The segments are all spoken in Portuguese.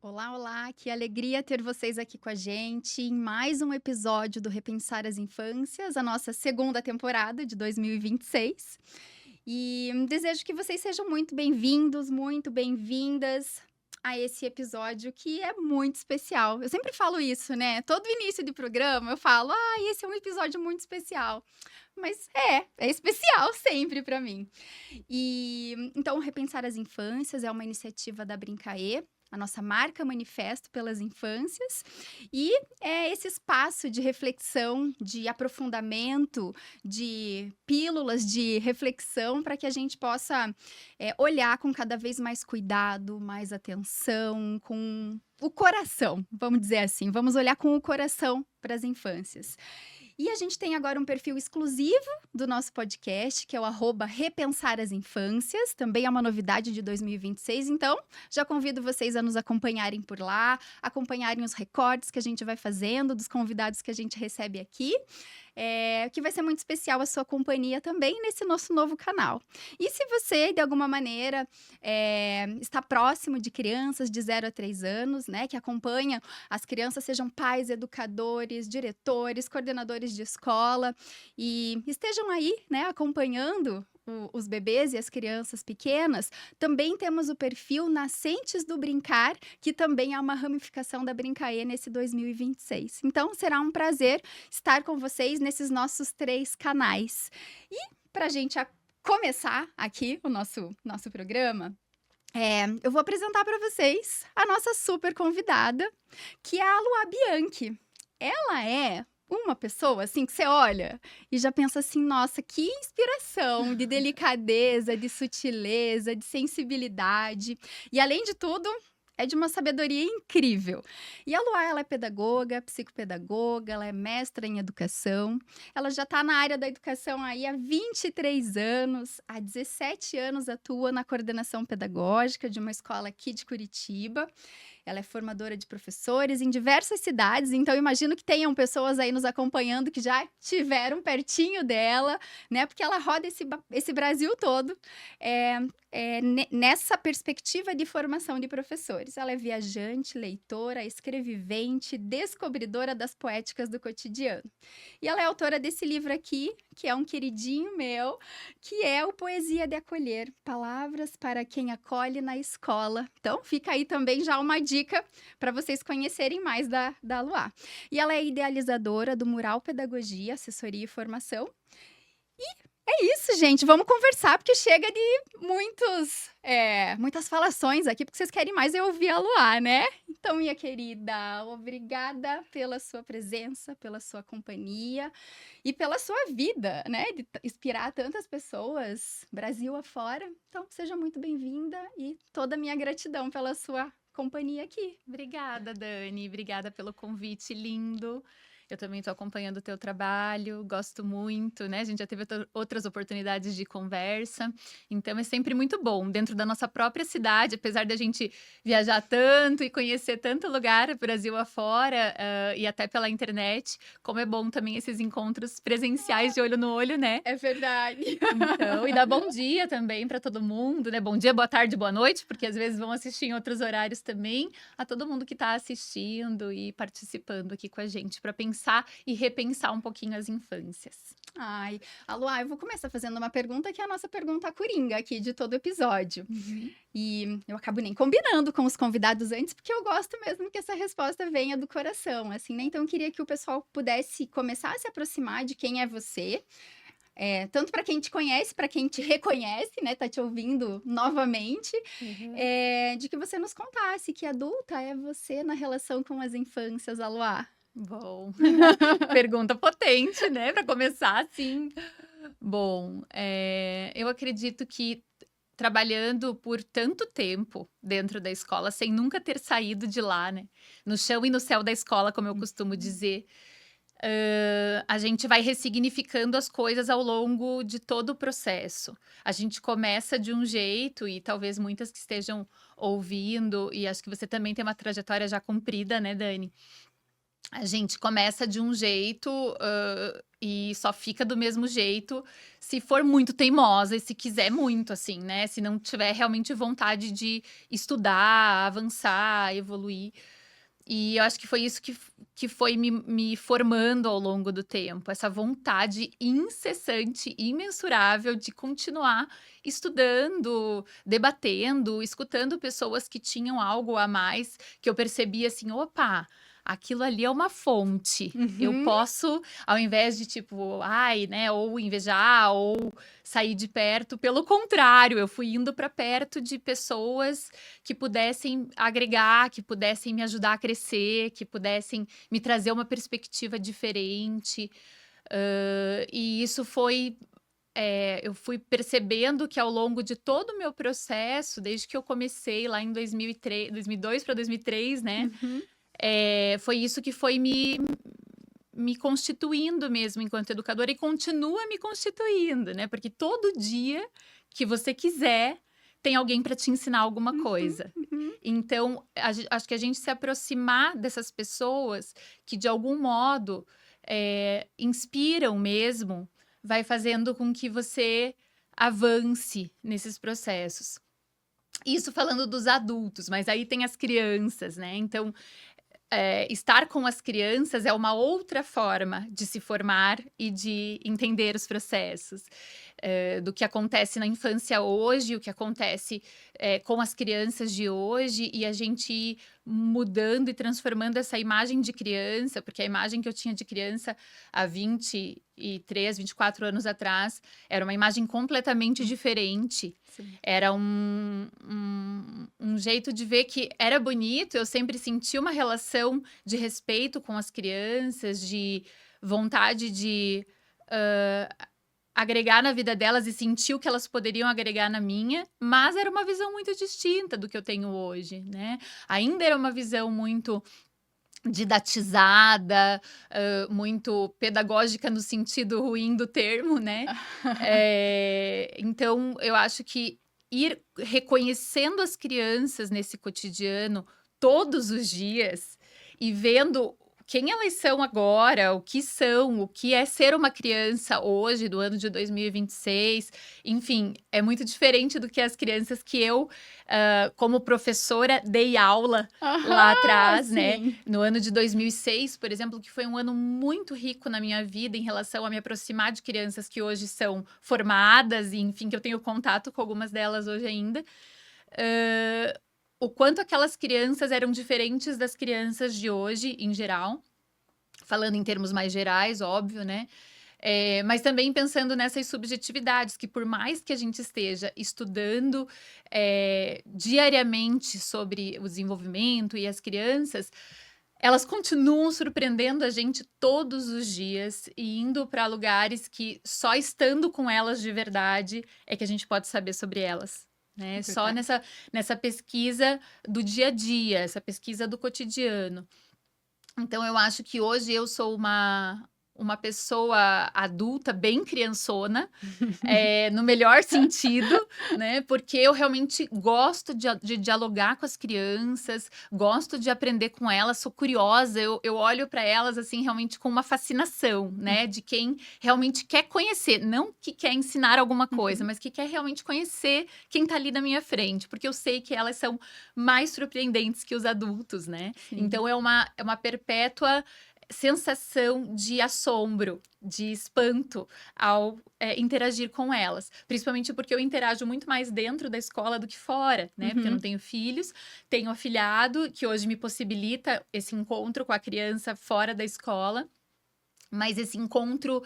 Olá, olá, que alegria ter vocês aqui com a gente em mais um episódio do Repensar as Infâncias, a nossa segunda temporada de 2026. Desejo que vocês sejam muito bem-vindos, muito bem-vindas a esse episódio que é muito especial. Eu sempre falo isso, né? Todo início de programa eu falo, esse é um episódio muito especial. Mas é especial sempre para mim. Então, Repensar as Infâncias é uma iniciativa da Brincaê, a nossa marca manifesto pelas infâncias, e é esse espaço de reflexão, de aprofundamento, de pílulas de reflexão para que a gente possa olhar com cada vez mais cuidado, mais atenção, com o coração, vamos dizer assim, vamos olhar com o coração para as infâncias. E a gente tem agora um perfil exclusivo do nosso podcast, que é o @Repensar as Infâncias. Também é uma novidade de 2026, então já convido vocês a nos acompanharem por lá, acompanharem os recortes que a gente vai fazendo, dos convidados que a gente recebe aqui. Que vai ser muito especial a sua companhia também nesse nosso novo canal. E se você, de alguma maneira, está próximo de crianças de 0 a 3 anos, né, que acompanha as crianças, sejam pais, educadores, diretores, coordenadores de escola, e estejam aí, né, acompanhando os bebês e as crianças pequenas, também temos o perfil Nascentes do Brincar, que também é uma ramificação da Brincaê nesse 2026. Então, será um prazer estar com vocês nesses nossos 3 canais. E para a gente começar aqui o nosso programa, eu vou apresentar para vocês a nossa super convidada, que é a Luá Bianchi. Ela é uma pessoa, assim, que você olha e já pensa assim: "Nossa, que inspiração de delicadeza, de sutileza, de sensibilidade". E, além de tudo, é de uma sabedoria incrível. E a Luá, ela é pedagoga, psicopedagoga, ela é mestra em educação. Ela já está na área da educação aí há 23 anos, há 17 anos atua na coordenação pedagógica de uma escola aqui de Curitiba. Ela é formadora de professores em diversas cidades, então imagino que tenham pessoas aí nos acompanhando que já estiveram pertinho dela, né? Porque ela roda esse Brasil todo nessa perspectiva de formação de professores. Ela é viajante, leitora, escrevivente, descobridora das poéticas do cotidiano. E ela é autora desse livro aqui, que é um queridinho meu, que é o Poesia de Acolher, Palavras para quem acolhe na escola. Então, fica aí também já uma dica para vocês conhecerem mais da Luá. E ela é idealizadora do Mural Pedagogia, Assessoria e Formação. É isso, gente, vamos conversar, porque chega de muitas falações aqui, porque vocês querem mais eu ouvir a Luá, né? Então, minha querida, obrigada pela sua presença, pela sua companhia e pela sua vida, né? De inspirar tantas pessoas, Brasil afora. Então, seja muito bem-vinda e toda a minha gratidão pela sua companhia aqui. Obrigada, Dani. Obrigada pelo convite lindo. Eu também estou acompanhando o teu trabalho, gosto muito, né? A gente já teve outras oportunidades de conversa, então é sempre muito bom, dentro da nossa própria cidade, apesar da gente viajar tanto e conhecer tanto lugar, Brasil afora, e até pela internet, como é bom também esses encontros presenciais de olho no olho, né? É verdade. Então, e dá bom dia também para todo mundo, né? Bom dia, boa tarde, boa noite, porque às vezes vão assistir em outros horários também. A todo mundo que está assistindo e participando aqui com a gente para pensar e repensar um pouquinho as infâncias. Ai, Luá, eu vou começar fazendo uma pergunta que é a nossa pergunta coringa aqui de todo episódio. Uhum. E eu acabo nem combinando com os convidados antes, porque eu gosto mesmo que essa resposta venha do coração, assim, né? Então eu queria que o pessoal pudesse começar a se aproximar de quem é você, tanto para quem te conhece, para quem te reconhece, né? Tá te ouvindo novamente, Uhum. de que você nos contasse que adulta é você na relação com as infâncias, Luá. Bom, pergunta potente, né? Para começar assim. Bom, eu acredito que trabalhando por tanto tempo dentro da escola, sem nunca ter saído de lá, né? No chão e no céu da escola, como eu costumo dizer, a gente vai ressignificando as coisas ao longo de todo o processo. A gente começa de um jeito, e talvez muitas que estejam ouvindo, e acho que você também tem uma trajetória já cumprida, né, Dani? A gente começa de um jeito, e só fica do mesmo jeito se for muito teimosa e se quiser muito, assim, né, se não tiver realmente vontade de estudar, avançar, evoluir. E eu acho que foi isso que foi me formando ao longo do tempo, essa vontade incessante, imensurável de continuar estudando, debatendo, escutando pessoas que tinham algo a mais, que eu percebia assim: "Opa, aquilo ali é uma fonte, eu Uhum. posso", ao invés de tipo, ai, né, ou invejar ou sair de perto, pelo contrário, eu fui indo para perto de pessoas que pudessem agregar, que pudessem me ajudar a crescer, que pudessem me trazer uma perspectiva diferente. E isso foi, eu fui percebendo que ao longo de todo o meu processo, desde que eu comecei lá em 2002 para 2003, né, Uhum. foi isso que foi me constituindo mesmo enquanto educadora e continua me constituindo, né, porque todo dia que você quiser, tem alguém para te ensinar alguma Uhum. coisa. Uhum. Então, acho que a gente se aproximar dessas pessoas que de algum modo, inspiram mesmo, vai fazendo com que você avance nesses processos. Isso falando dos adultos, mas aí tem as crianças, né, então estar com as crianças é uma outra forma de se formar e de entender os processos, do que acontece na infância hoje, o que acontece, com as crianças de hoje, e a gente ir mudando e transformando essa imagem de criança, porque a imagem que eu tinha de criança há 23, 24 anos atrás, era uma imagem completamente diferente. Sim. Era um jeito de ver que era bonito, eu sempre senti uma relação de respeito com as crianças, de vontade de, hã, agregar na vida delas e sentir o que elas poderiam agregar na minha, mas era uma visão muito distinta do que eu tenho hoje, né. Ainda era uma visão muito didatizada, muito pedagógica no sentido ruim do termo, né. Então eu acho que ir reconhecendo as crianças nesse cotidiano todos os dias e vendo quem elas são agora, o que são, o que é ser uma criança hoje, do ano de 2026, enfim, é muito diferente do que as crianças que eu, como professora, dei aula lá Aham, atrás, né. sim. No ano de 2006, por exemplo, que foi um ano muito rico na minha vida em relação a me aproximar de crianças que hoje são formadas e, enfim, que eu tenho contato com algumas delas hoje ainda. Hã, o quanto aquelas crianças eram diferentes das crianças de hoje, em geral, falando em termos mais gerais, óbvio, né. Mas também pensando nessas subjetividades, que por mais que a gente esteja estudando, diariamente sobre o desenvolvimento e as crianças, elas continuam surpreendendo a gente todos os dias e indo para lugares que só estando com elas de verdade é que a gente pode saber sobre elas, né. Só Verdade. nessa pesquisa do dia a dia, essa pesquisa do cotidiano. Então eu acho que hoje eu sou uma pessoa adulta bem criançona, no melhor sentido, né, porque eu realmente gosto de dialogar com as crianças, gosto de aprender com elas, sou curiosa, eu olho para elas, assim, realmente com uma fascinação, né, de quem realmente quer conhecer, não que quer ensinar alguma coisa, Uhum. mas que quer realmente conhecer quem está ali na minha frente, porque eu sei que elas são mais surpreendentes que os adultos, né. Sim. Então é uma perpétua sensação de assombro, de espanto ao, interagir com elas. Principalmente porque eu interajo muito mais dentro da escola do que fora, né, porque eu não Uhum. tenho filhos, tenho afilhado, que hoje me possibilita esse encontro com a criança fora da escola, mas esse encontro,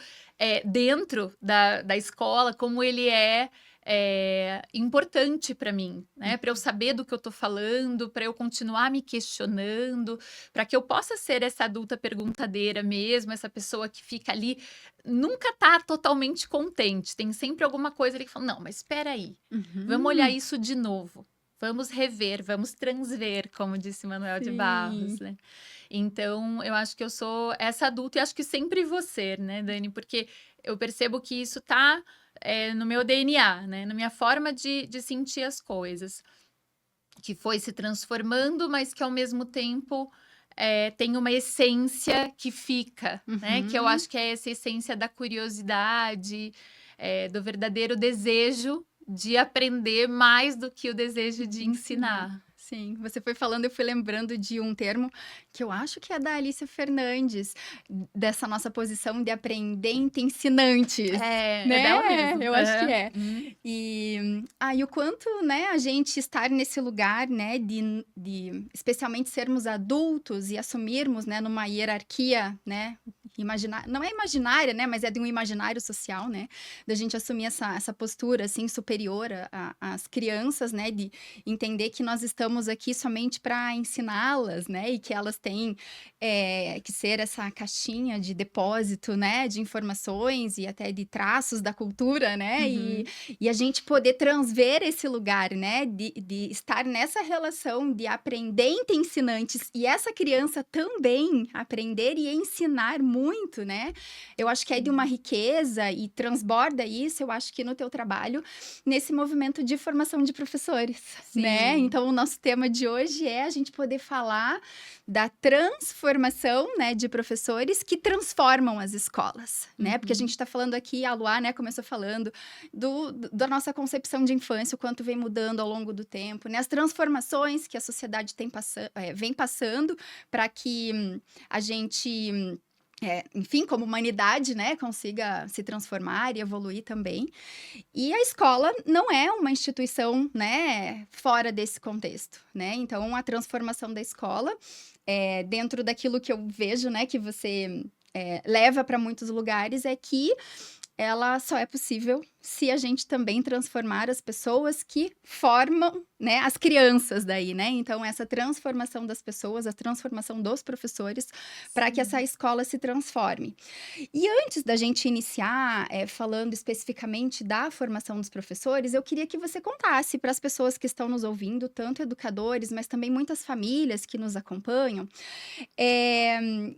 dentro da escola, como ele é importante para mim, né, para eu Uhum. saber do que eu estou falando, para eu continuar me questionando, para que eu possa ser essa adulta perguntadeira mesmo, essa pessoa que fica ali, nunca tá totalmente contente, tem sempre alguma coisa ali que fala: "Não, mas espera aí, vamos olhar Uhum. isso de novo, vamos rever, vamos transver", como disse Manuel de Barros, Sim. né. Então, eu acho que eu sou essa adulta e acho que sempre vou ser, né, Dani, porque eu percebo que isso tá, no meu DNA, né, na minha forma de sentir as coisas, que foi se transformando, mas que ao mesmo tempo, tem uma essência que fica, né? Que eu Uhum. acho que é essa essência da curiosidade, do verdadeiro desejo de aprender mais do que o desejo de ensinar. Sim, você foi falando, eu fui lembrando de um termo que eu acho que é da Alicia Fernandes, dessa nossa posição de aprendente ensinantes, É né? dela mesmo. Eu acho que Aham. é. E o quanto, né, a gente estar nesse lugar, né, de especialmente sermos adultos e assumirmos, né, numa hierarquia, né, não é imaginária, né, mas é de um imaginário social, né, da gente assumir essa postura, assim, superior às crianças, né, de entender que nós estamos aqui somente para ensiná-las, né? E que elas têm que ser essa caixinha de depósito, né? De informações e até de traços da cultura, né? Uhum. E a gente poder transver esse lugar, né? De estar nessa relação de aprendente e ensinantes e essa criança também aprender e ensinar muito, né? Eu acho que é de uma riqueza e transborda isso, eu acho que no teu trabalho, nesse movimento de formação de professores, né? Sim. Então, o nosso tema de hoje é a gente poder falar da transformação, né, de professores que transformam as escolas, né? Porque a gente está falando aqui, a Luá, né, começou falando da nossa concepção de infância, o quanto vem mudando ao longo do tempo, né? As transformações que a sociedade vem passando para que a gente enfim, como humanidade, né, consiga se transformar e evoluir também. E a escola não é uma instituição, né, fora desse contexto, né? Então, a transformação da escola, dentro daquilo que eu vejo, né, que você leva para muitos lugares, é que ela só é possível se a gente também transformar as pessoas que formam, né, as crianças daí, né? Então, essa transformação das pessoas, a transformação dos professores, para que essa escola se transforme. E antes da gente iniciar falando especificamente da formação dos professores, eu queria que você contasse para as pessoas que estão nos ouvindo, tanto educadores, mas também muitas famílias que nos acompanham,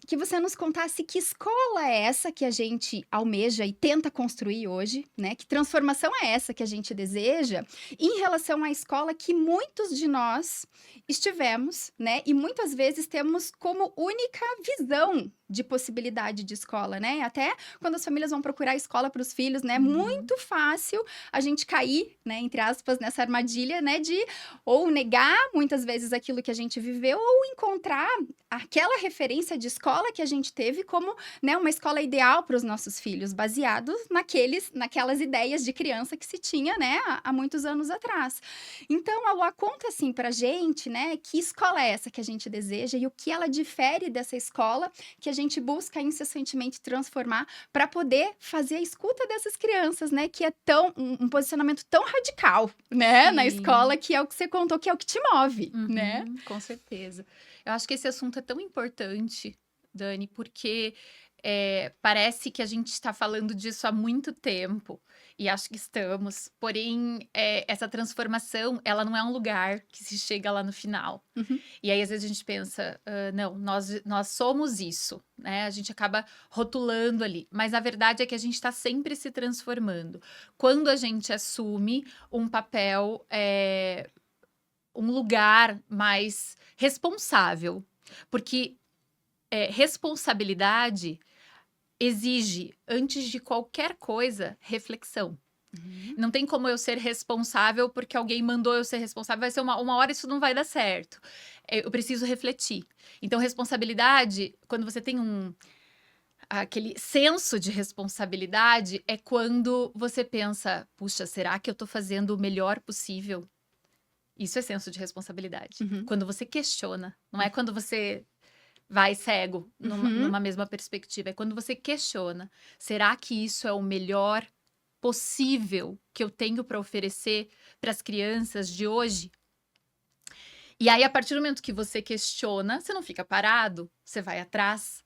que você nos contasse que escola é essa que a gente almeja e tenta construir hoje, né? Que transformação é essa que a gente deseja em relação à escola que muitos de nós estivemos, né? E muitas vezes temos como única visão de possibilidade de escola, né? Até quando as famílias vão procurar escola para os filhos, né? Muito fácil a gente cair, né? Entre aspas, nessa armadilha, né? De ou negar muitas vezes aquilo que a gente viveu ou encontrar aquela referência de escola que a gente teve como, né, uma escola ideal para os nossos filhos, baseados naquelas ideias de criança que se tinha, né, há muitos anos atrás. Então, a Lua conta assim pra gente, né, que escola é essa que a gente deseja e o que ela difere dessa escola que a gente busca incessantemente transformar para poder fazer a escuta dessas crianças, né, que é um posicionamento tão radical, né, na escola, que é o que você contou, que é o que te move, né? Com certeza. Eu acho que esse assunto é tão importante, Dani, porque parece que a gente está falando disso há muito tempo, e acho que estamos, porém, essa transformação, ela não é um lugar que se chega lá no final. E aí, às vezes, a gente pensa, não, nós somos isso, né? A gente acaba rotulando ali, mas a verdade é que a gente está sempre se transformando. Quando a gente assume um papel, um lugar mais responsável, porque responsabilidade exige, antes de qualquer coisa, reflexão. Não tem como eu ser responsável porque alguém mandou eu ser responsável. Vai ser uma hora isso não vai dar certo. Eu preciso refletir. Então, responsabilidade, quando você tem aquele senso de responsabilidade, é quando você pensa, puxa, será que eu tô fazendo o melhor possível? Isso é senso de responsabilidade. Quando você questiona, não é quando você vai cego numa mesma perspectiva. É quando você questiona, será que isso é o melhor possível que eu tenho para oferecer para as crianças de hoje? E aí, a partir do momento que você questiona, você não fica parado, você vai atrás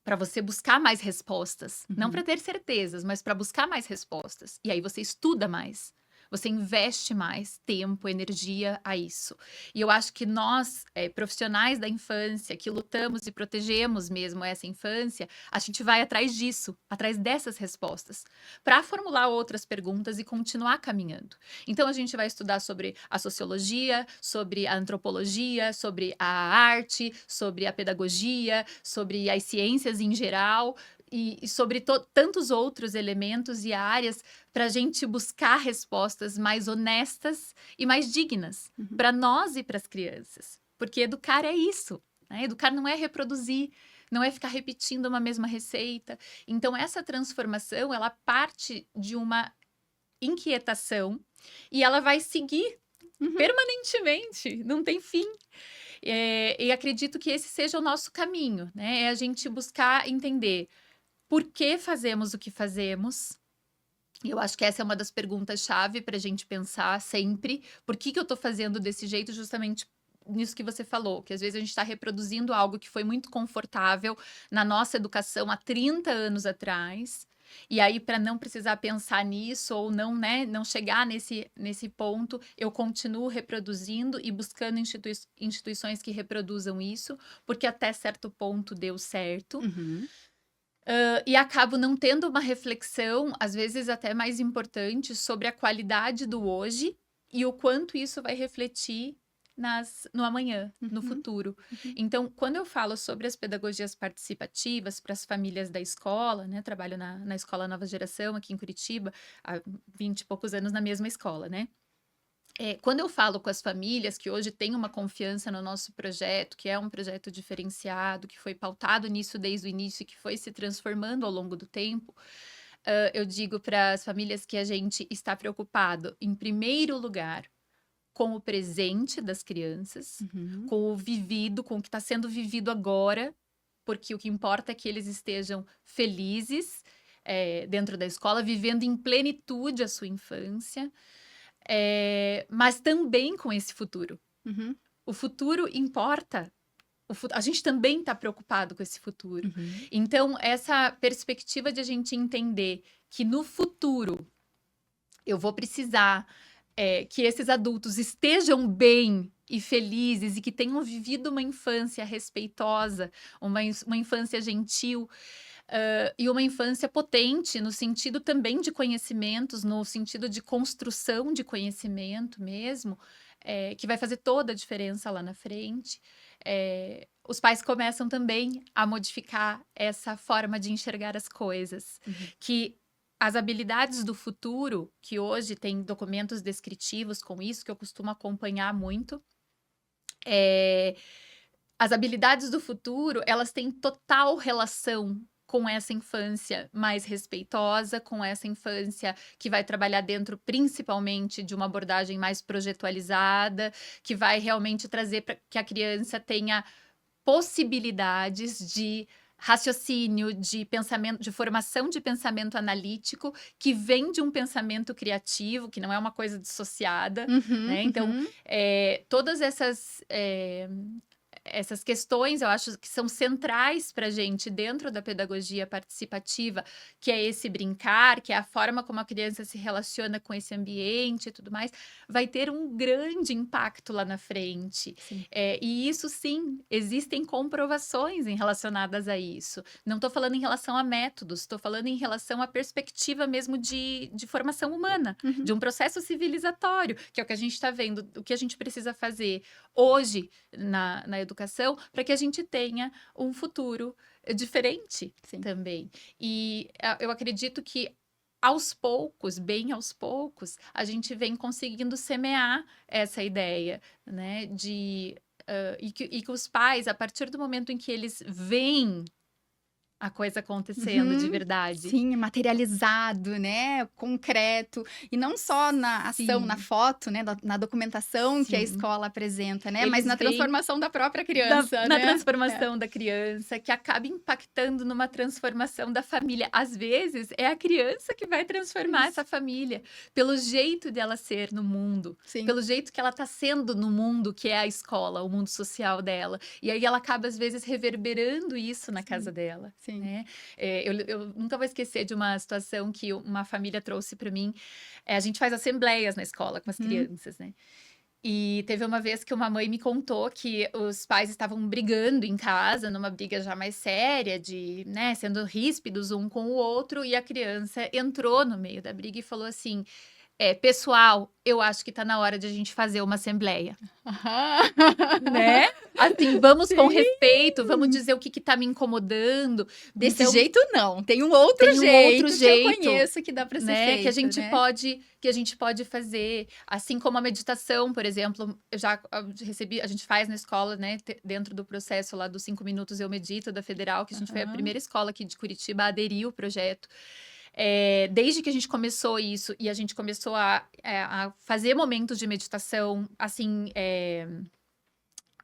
para você buscar mais respostas. Não para ter certezas, mas para buscar mais respostas. E aí você estuda mais. Você investe mais tempo, energia a isso. E eu acho que nós, profissionais da infância, que lutamos e protegemos mesmo essa infância, a gente vai atrás disso, atrás dessas respostas, para formular outras perguntas e continuar caminhando. Então, a gente vai estudar sobre a sociologia, sobre a antropologia, sobre a arte, sobre a pedagogia, sobre as ciências em geral e sobre tantos outros elementos e áreas para a gente buscar respostas mais honestas e mais dignas para nós e para as crianças. Porque educar é isso, né? Educar não é reproduzir, não é ficar repetindo uma mesma receita. Então, essa transformação, ela parte de uma inquietação e ela vai seguir permanentemente, não tem fim. E acredito que esse seja o nosso caminho, né? É a gente buscar entender por que fazemos o que fazemos. E eu acho que essa é uma das perguntas-chave para a gente pensar sempre. Por que eu estou fazendo desse jeito? Justamente nisso que você falou, que às vezes a gente está reproduzindo algo que foi muito confortável na nossa educação há 30 anos atrás. E aí, para não precisar pensar nisso ou não, né, não chegar nesse ponto, eu continuo reproduzindo e buscando instituições que reproduzam isso, porque até certo ponto deu certo. E acabo não tendo uma reflexão, às vezes até mais importante, sobre a qualidade do hoje e o quanto isso vai refletir no amanhã, no futuro. Então, quando eu falo sobre as pedagogias participativas para as famílias da escola, né? Trabalho na Escola Nova Geração, aqui em Curitiba, há 20 e poucos anos na mesma escola, né? Quando eu falo com as famílias que hoje têm uma confiança no nosso projeto, que é um projeto diferenciado, que foi pautado nisso desde o início e que foi se transformando ao longo do tempo, eu digo para as famílias que a gente está preocupado, em primeiro lugar, com o presente das crianças, com o vivido, com o que está sendo vivido agora, porque o que importa é que eles estejam felizes dentro da escola, vivendo em plenitude a sua infância, mas também com esse futuro. O futuro importa. A gente também está preocupado com esse futuro. Então, essa perspectiva de a gente entender que no futuro eu vou precisar que esses adultos estejam bem e felizes e que tenham vivido uma infância respeitosa, uma infância gentil, e uma infância potente no sentido também de conhecimentos, no sentido de construção de conhecimento mesmo, que vai fazer toda a diferença lá na frente. Os pais começam também a modificar essa forma de enxergar as coisas, que as habilidades do futuro, que hoje tem documentos descritivos com isso, que eu costumo acompanhar muito, as habilidades do futuro, elas têm total relação com essa infância mais respeitosa, com essa infância que vai trabalhar dentro principalmente de uma abordagem mais projetualizada, que vai realmente trazer para que a criança tenha possibilidades de raciocínio, de pensamento, de formação de pensamento analítico, que vem de um pensamento criativo, que não é uma coisa dissociada, né? Então, todas essas questões, eu acho que são centrais para a gente dentro da pedagogia participativa, que é esse brincar, que é a forma como a criança se relaciona com esse ambiente e tudo mais, vai ter um grande impacto lá na frente. E isso, sim, existem comprovações relacionadas a isso. Não estou falando em relação a métodos, estou falando em relação à perspectiva mesmo de formação humana, de um processo civilizatório, que é o que a gente está vendo, o que a gente precisa fazer hoje na educação, para que a gente tenha um futuro diferente também. E eu acredito que aos poucos, bem aos poucos, a gente vem conseguindo semear essa ideia, né? E que os pais, a partir do momento em que eles veem a coisa acontecendo de verdade. Sim, materializado, né? Concreto. E não só na ação, na foto, né? Na documentação que a escola apresenta, né? Mas na transformação da própria criança, né? Na transformação da criança, que acaba impactando numa transformação da família. Às vezes, é a criança que vai transformar essa família. Pelo jeito dela ser no mundo. Pelo jeito que ela está sendo no mundo, que é a escola, o mundo social dela. E aí ela acaba, às vezes, reverberando isso na casa dela. Sim. né? Eu nunca vou esquecer de uma situação que uma família trouxe para mim. A gente faz assembleias na escola com as crianças, né? E teve uma vez que uma mãe me contou que os pais estavam brigando em casa, numa briga já mais séria, de, né, sendo ríspidos um com o outro, e a criança entrou no meio da briga e falou assim: pessoal, eu acho que tá na hora de a gente fazer uma assembleia. Né? Assim, vamos com Sim. respeito, vamos dizer o que que tá me incomodando. Desse Então, jeito não, tem um outro tem um outro jeito que eu jeito, conheço que dá para ser né? Que a feito, gente né? pode fazer, assim como a meditação, por exemplo, eu já recebi, a gente faz na escola, né? Dentro do processo lá dos 5 minutos eu medito da Federal, que a gente foi a primeira escola aqui de Curitiba a aderir ao projeto. Desde que a gente começou isso e a gente começou a fazer momentos de meditação, assim,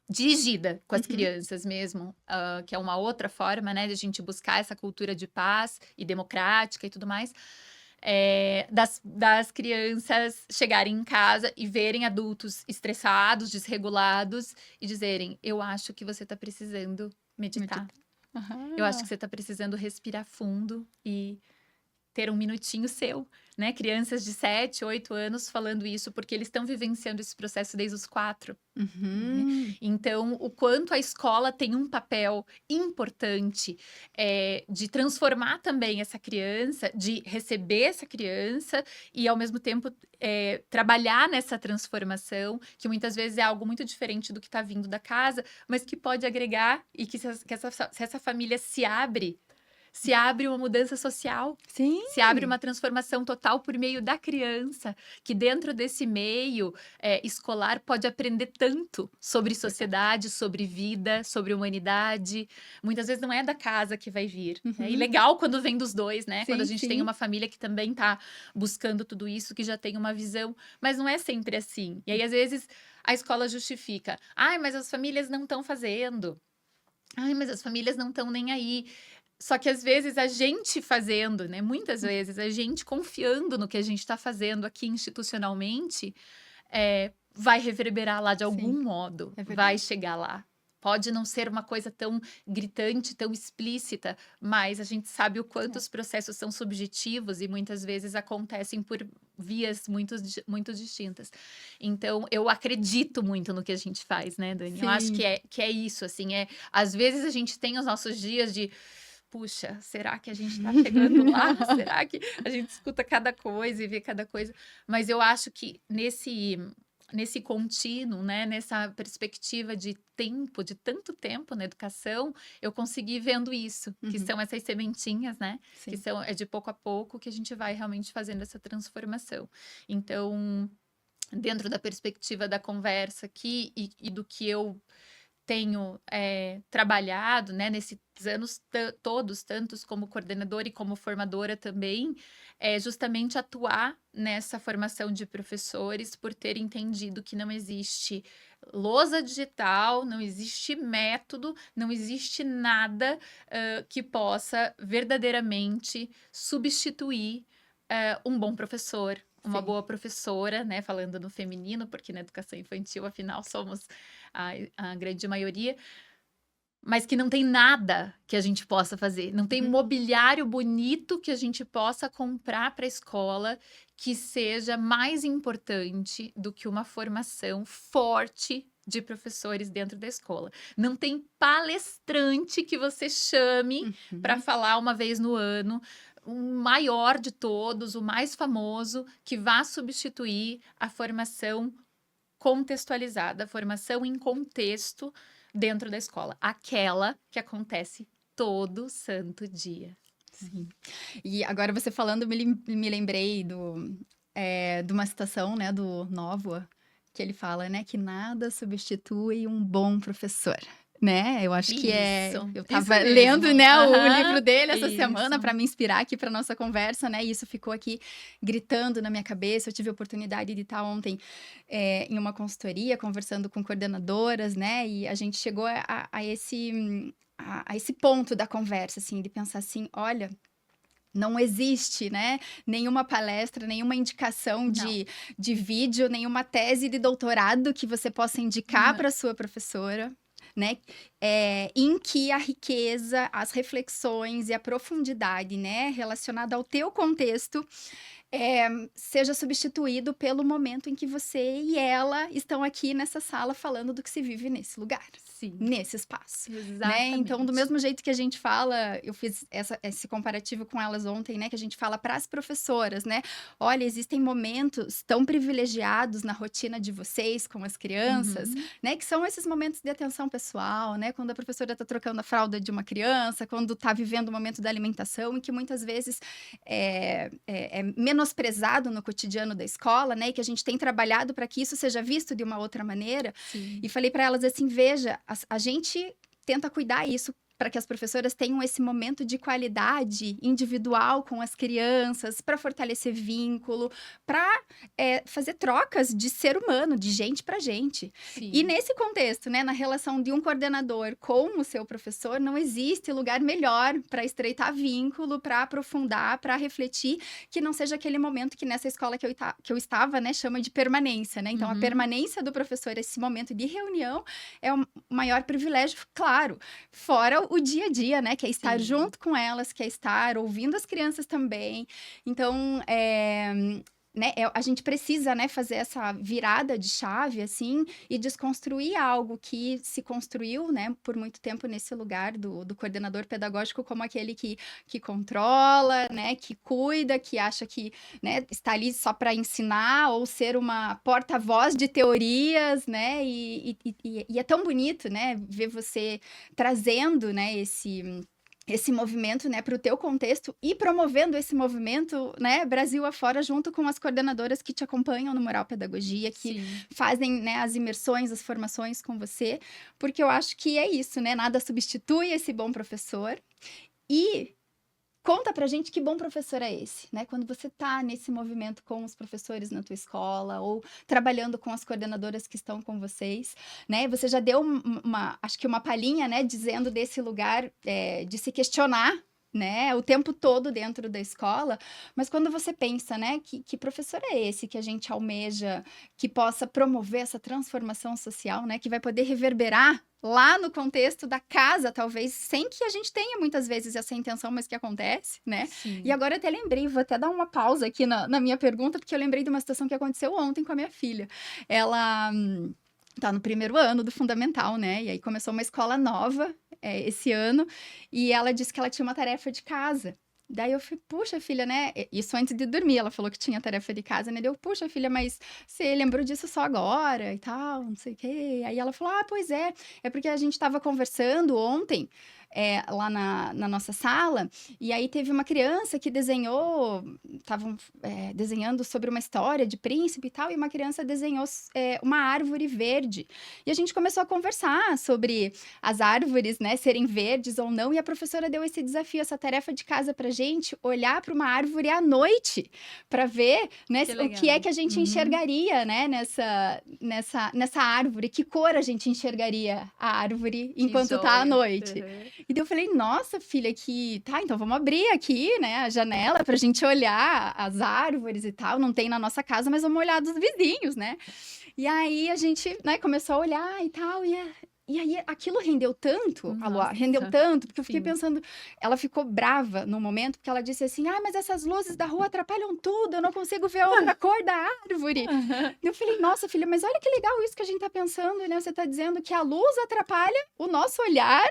dirigida com as crianças mesmo, que é uma outra forma, né, de a gente buscar essa cultura de paz e democrática e tudo mais, das crianças chegarem em casa e verem adultos estressados, desregulados e dizerem: eu acho que você está precisando meditar. Eu acho que você está precisando respirar fundo e ter um minutinho seu, né? Crianças de 7, 8 anos falando isso, porque eles estão vivenciando esse processo desde os 4. Né? Então, o quanto a escola tem um papel importante de transformar também essa criança, de receber essa criança e, ao mesmo tempo, trabalhar nessa transformação, que muitas vezes é algo muito diferente do que está vindo da casa, mas que pode agregar e que se essa família se abre uma mudança social, Sim. se abre uma transformação total por meio da criança, que dentro desse meio escolar pode aprender tanto sobre sociedade, sobre vida, sobre humanidade. Muitas vezes não é da casa que vai vir. E legal quando vem dos dois, né? Sim, quando a gente tem sim. uma família que também está buscando tudo isso, que já tem uma visão, mas não é sempre assim. E aí, às vezes, a escola justifica. Ai, mas as famílias não estão fazendo. Ai, mas as famílias não estão nem aí. Só que às vezes a gente fazendo, né? Muitas vezes a gente confiando no que a gente está fazendo aqui institucionalmente, vai reverberar lá de algum Sim, modo, é vai verdade. chegar lá. Pode não ser uma coisa tão gritante, tão explícita, mas a gente sabe o quanto os processos são subjetivos e muitas vezes acontecem por vias muito distintas. Então, eu acredito muito no que a gente faz, né, Dani? Eu acho Sim. que é isso, assim, às vezes a gente tem os nossos dias de puxa, será que a gente está chegando lá? Será que a gente escuta cada coisa e vê cada coisa? Mas eu acho que nesse contínuo, né, nessa perspectiva de tempo, de tanto tempo na educação, eu consegui vendo isso, que são essas sementinhas, né? Que Sim. são de pouco a pouco que a gente vai realmente fazendo essa transformação. Então, dentro da perspectiva da conversa aqui e do que eu tenho trabalhado, né, nesses anos todos, tantos como coordenadora e como formadora também, é justamente atuar nessa formação de professores por ter entendido que não existe lousa digital, não existe método, não existe nada que possa verdadeiramente substituir um bom professor, uma Sim. boa professora, né? Falando no feminino, porque na educação infantil, afinal, somos a grande maioria, mas que não tem nada que a gente possa fazer, não tem mobiliário bonito que a gente possa comprar para a escola que seja mais importante do que uma formação forte de professores dentro da escola. Não tem palestrante que você chame para falar uma vez no ano, o maior de todos, o mais famoso, que vá substituir a formação contextualizada, a formação em contexto dentro da escola, aquela que acontece todo santo dia. Sim. E agora você falando, me lembrei de uma citação, né, do Novoa, que ele fala, né, que nada substitui um bom professor. Né? Eu acho que Isso eu estava mesmo. lendo, né, o livro Aham, dele essa semana isso. para me inspirar aqui para nossa conversa, né? E isso ficou aqui gritando na minha cabeça. Eu tive a oportunidade de estar ontem em uma consultoria conversando com coordenadoras, né? E a gente chegou a esse ponto da conversa, assim, de pensar assim, olha, não existe, né, nenhuma palestra, nenhuma indicação Não, de vídeo, nenhuma tese de doutorado que você possa indicar não. para sua professora, né? Em que a riqueza, as reflexões e a profundidade, né, relacionada ao teu contexto, seja substituído pelo momento em que você e ela estão aqui nessa sala falando do que se vive nesse lugar, Sim, nesse espaço, né? exatamente. Então, do mesmo jeito que a gente fala, eu fiz esse comparativo com elas ontem, né? Que a gente fala para as professoras, né? Olha, existem momentos tão privilegiados na rotina de vocês com as crianças, Uhum. né? Que são esses momentos de atenção pessoal, né? Quando a professora está trocando a fralda de uma criança, quando está vivendo o momento da alimentação, em que muitas vezes é menosprezado no cotidiano da escola, né? E que a gente tem trabalhado para que isso seja visto de uma outra maneira. Sim. E falei para elas assim: veja, a gente tenta cuidar isso para que as professoras tenham esse momento de qualidade individual com as crianças, para fortalecer vínculo, para fazer trocas de ser humano, de gente para gente. Sim. E nesse contexto, né, na relação de um coordenador com o seu professor, não existe lugar melhor para estreitar vínculo, para aprofundar, para refletir, que não seja aquele momento que nessa escola que eu estava, né, chama de permanência, né? Então, a permanência do professor, esse momento de reunião, é o maior privilégio, claro, fora o dia a dia, né? Que é estar Sim. junto com elas, que é estar ouvindo as crianças também. Então, né, a gente precisa, né, fazer essa virada de chave, assim, e desconstruir algo que se construiu, né, por muito tempo nesse lugar do coordenador pedagógico como aquele que controla, né, que cuida, que acha que, né, está ali só para ensinar ou ser uma porta-voz de teorias, né, e é tão bonito, né, ver você trazendo, né, esse movimento, né, para o teu contexto e promovendo esse movimento, né, Brasil afora, junto com as coordenadoras que te acompanham no Moral Pedagogia, que Sim. fazem, né, as imersões, as formações com você, porque eu acho que é isso, né, nada substitui esse bom professor. E conta pra gente que bom professor é esse, né? Quando você tá nesse movimento com os professores na tua escola ou trabalhando com as coordenadoras que estão com vocês, né? Você já deu acho que uma palhinha, né? Dizendo desse lugar de se questionar, né? O tempo todo dentro da escola. Mas quando você pensa, né? Que professor é esse que a gente almeja que possa promover essa transformação social, né? Que vai poder reverberar lá no contexto da casa, talvez, sem que a gente tenha muitas vezes essa intenção, mas que acontece, né? Sim. E agora eu até lembrei, vou até dar uma pausa aqui na minha pergunta, porque eu lembrei de uma situação que aconteceu ontem com a minha filha. Ela tá no primeiro ano do fundamental, né? E aí começou uma escola nova esse ano, e ela disse que ela tinha uma tarefa de casa. Daí eu falei, puxa, filha, né? Isso antes de dormir, ela falou que tinha tarefa de casa, né? Deu, puxa, filha, mas você lembrou disso só agora e tal, não sei o quê. Aí ela falou, pois é porque a gente tava conversando ontem, lá na nossa sala, e aí teve uma criança que desenhou, estavam desenhando sobre uma história de príncipe e tal, e uma criança desenhou uma árvore verde. E a gente começou a conversar sobre as árvores, né, serem verdes ou não, e a professora deu esse desafio, essa tarefa de casa pra gente, olhar para uma árvore à noite, para ver, né, o que é que a gente enxergaria, né, nessa árvore, que cor a gente enxergaria a árvore enquanto tá à noite. E daí eu falei, nossa, filha, então vamos abrir aqui, né, a janela pra gente olhar as árvores e tal, não tem na nossa casa, mas vamos olhar dos vizinhos, né? E aí a gente, né, começou a olhar e tal, e aí aquilo rendeu tanto, rendeu tanto, porque eu fiquei pensando, ela ficou brava no momento, porque ela disse assim, mas essas luzes da rua atrapalham tudo, eu não consigo ver a outra cor da árvore. Eu falei, nossa, filha, mas olha que legal isso que a gente tá pensando, né? Você tá dizendo que a luz atrapalha o nosso olhar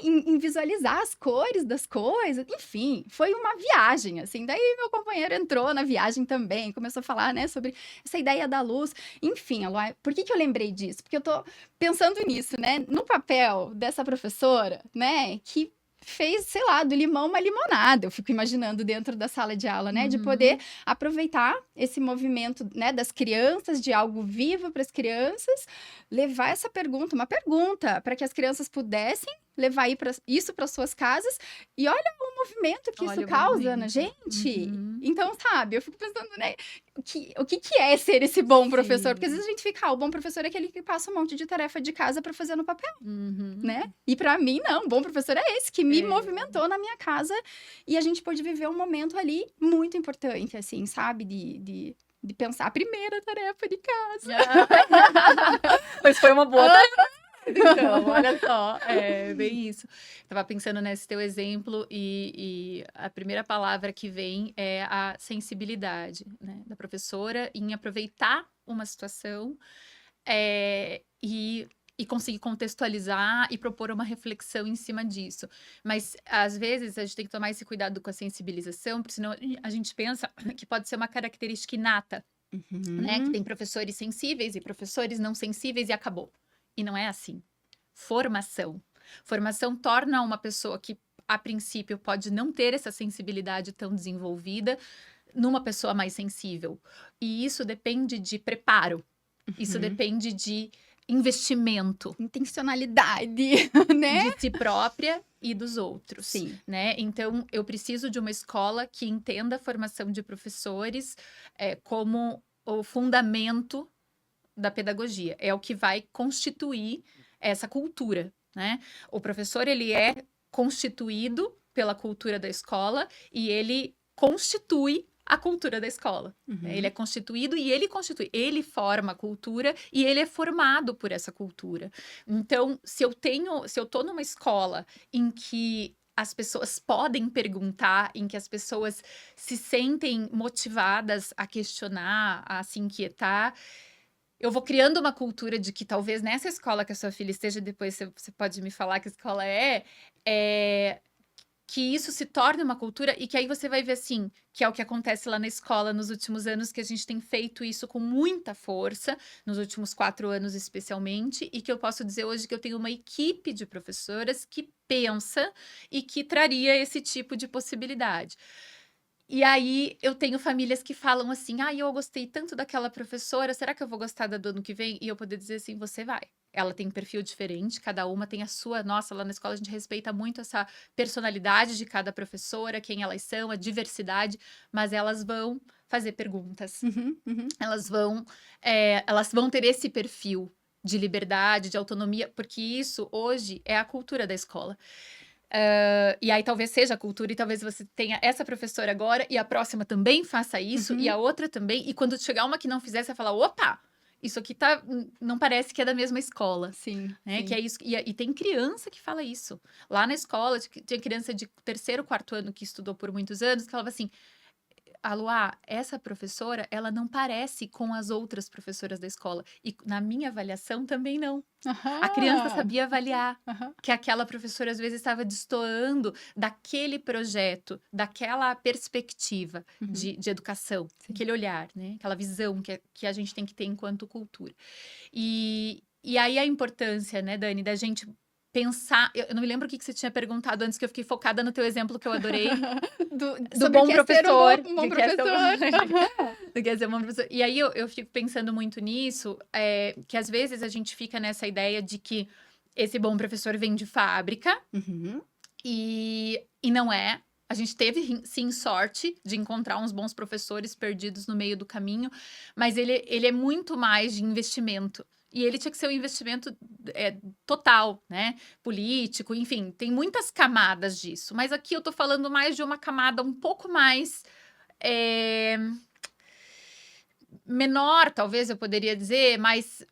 em visualizar as cores das coisas, enfim, foi uma viagem, assim, daí meu companheiro entrou na viagem também, começou a falar, né, sobre essa ideia da luz, enfim, Aloy, por que eu lembrei disso? Porque eu tô pensando nisso, né, no papel dessa professora, né, que fez, sei lá, do limão uma limonada, eu fico imaginando dentro da sala de aula, né, de poder aproveitar esse movimento, né, das crianças, de algo vivo para as crianças, levar essa pergunta, uma pergunta, para que as crianças pudessem levar isso para suas casas, e olha o movimento que isso causa na gente. Então, sabe, eu fico pensando, né, o que é ser esse bom professor? Porque às vezes a gente fica, o bom professor é aquele que passa um monte de tarefa de casa para fazer no papel, né? E para mim, não, bom professor é esse que me movimentou na minha casa, e a gente pôde viver um momento ali muito importante, assim, sabe, de pensar a primeira tarefa de casa. Mas foi uma boa tarefa. Então, olha só, é bem isso. Estava pensando nesse teu exemplo e a primeira palavra que vem é a sensibilidade, né, da professora em aproveitar uma situação, e conseguir contextualizar e propor uma reflexão em cima disso. Mas, às vezes, a gente tem que tomar esse cuidado com a sensibilização, porque senão a gente pensa que pode ser uma característica inata, né, que Uhum. tem professores sensíveis e professores não sensíveis e acabou. E não é assim. Formação. Formação torna uma pessoa que, a princípio, pode não ter essa sensibilidade tão desenvolvida numa pessoa mais sensível. E isso depende de preparo, isso Uhum. depende de investimento Intencionalidade, né? de si própria e dos outros, Sim. né? Então, eu preciso de uma escola que entenda a formação de professores como o fundamento da pedagogia. É o que vai constituir essa cultura, né? O professor, ele é constituído pela cultura da escola e ele constitui a cultura da escola. Né? Ele é Uhum. constituído e ele constitui. Ele forma a cultura e ele é formado por essa cultura. Então, se eu tô numa escola em que as pessoas podem perguntar, em que as pessoas se sentem motivadas a questionar, a se inquietar, eu vou criando uma cultura de que talvez nessa escola que a sua filha esteja, depois você pode me falar que escola que isso se torne uma cultura e que aí você vai ver assim, que é o que acontece lá na escola nos últimos anos, que a gente tem feito isso com muita força, nos últimos 4 anos especialmente, e que eu posso dizer hoje que eu tenho uma equipe de professoras que pensa e que traria esse tipo de possibilidade. E aí eu tenho famílias que falam assim: "Ai, eu gostei tanto daquela professora, será que eu vou gostar da do ano que vem?" E eu poder dizer assim: "Você vai". Ela tem um perfil diferente, cada uma tem a sua. Nossa, lá na escola a gente respeita muito essa personalidade de cada professora, quem elas são, a diversidade, mas elas vão fazer perguntas. Uhum, uhum. Elas vão ter esse perfil de liberdade, de autonomia, porque isso hoje é a cultura da escola. E aí talvez seja a cultura e talvez você tenha essa professora agora e a próxima também faça isso e Uhum. a outra também. E quando chegar uma que não fizer, você vai falar: opa, isso aqui não parece que é da mesma escola. Sim, Né? Que é sim. isso. E tem criança que fala isso. Lá na escola, tinha criança de terceiro, quarto ano que estudou por muitos anos, que falava assim: a Luá, essa professora, ela não parece com as outras professoras da escola. E na minha avaliação também não. A criança Aham. sabia avaliar Aham. que aquela professora às vezes estava destoando daquele projeto, daquela perspectiva Uhum. de educação, Sim. aquele olhar, né? Aquela visão que a gente tem que ter enquanto cultura. E aí a importância, né, Dani, da gente pensar. Eu não me lembro o que você tinha perguntado antes, que eu fiquei focada no teu exemplo que eu adorei, do Sobre o bom que é ser um bom professor, um bom que é ser professor. Aham. do que é ser um bom professor. E aí eu fico pensando muito nisso, que às vezes a gente fica nessa ideia de que esse bom professor vem de fábrica Uhum. e não é. A gente teve, sim, sorte de encontrar uns bons professores perdidos no meio do caminho, mas ele é muito mais de investimento. E ele tinha que ser um investimento total, né? Político, enfim, tem muitas camadas disso. Mas aqui eu tô falando mais de uma camada um pouco mais é, menor, talvez eu poderia dizer, mais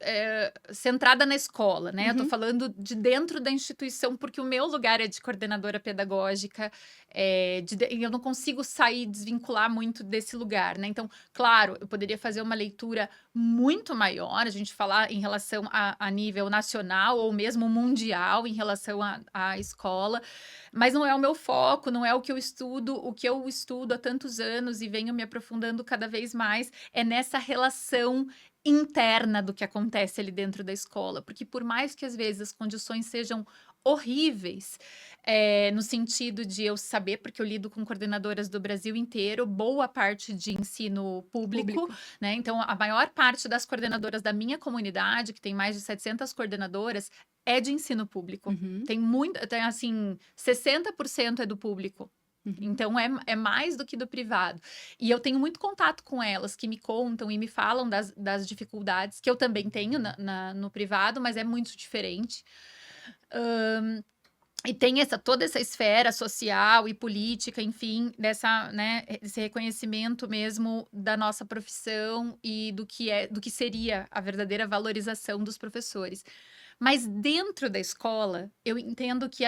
centrada na escola, né? Eu tô Uhum. falando de dentro da instituição, porque o meu lugar é de coordenadora pedagógica, e eu não consigo sair, desvincular muito desse lugar, né? Então, claro, eu poderia fazer uma leitura muito maior, a gente falar em relação a nível nacional ou mesmo mundial em relação à escola, mas não é o meu foco, não é o que eu estudo. O que eu estudo há tantos anos e venho me aprofundando cada vez mais é nessa relação interna do que acontece ali dentro da escola, porque por mais que às vezes as condições sejam horríveis, no sentido de eu saber, porque eu lido com coordenadoras do Brasil inteiro, boa parte de ensino público, Público. né? Então, a maior parte das coordenadoras da minha comunidade, que tem mais de 700 coordenadoras, é de ensino público. Uhum. Tem assim, 60% é do público. Uhum. Então, é mais do que do privado. E eu tenho muito contato com elas, que me contam e me falam das dificuldades, que eu também tenho no privado, mas é muito diferente. E tem toda essa esfera social e política, enfim, né, esse reconhecimento mesmo da nossa profissão e do que seria a verdadeira valorização dos professores. Mas dentro da escola, eu entendo que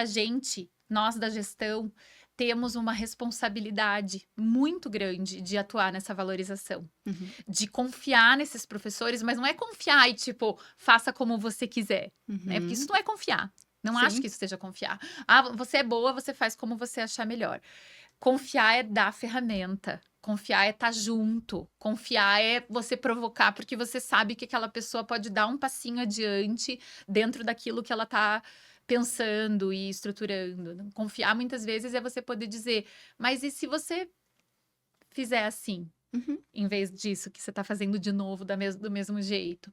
nós da gestão, temos uma responsabilidade muito grande de atuar nessa valorização, Uhum. de confiar nesses professores, mas não é confiar e tipo, faça como você quiser, né? Porque isso Uhum. não é confiar. Não acho Sim. que isso seja confiar. Ah, você é boa, você faz como você achar melhor. Confiar é dar ferramenta. Confiar é estar junto. Confiar é você provocar, porque você sabe que aquela pessoa pode dar um passinho adiante dentro daquilo que ela está pensando e estruturando. Confiar muitas vezes é você poder dizer, mas e se você fizer assim, Uhum. em vez disso que você está fazendo de novo do mesmo jeito?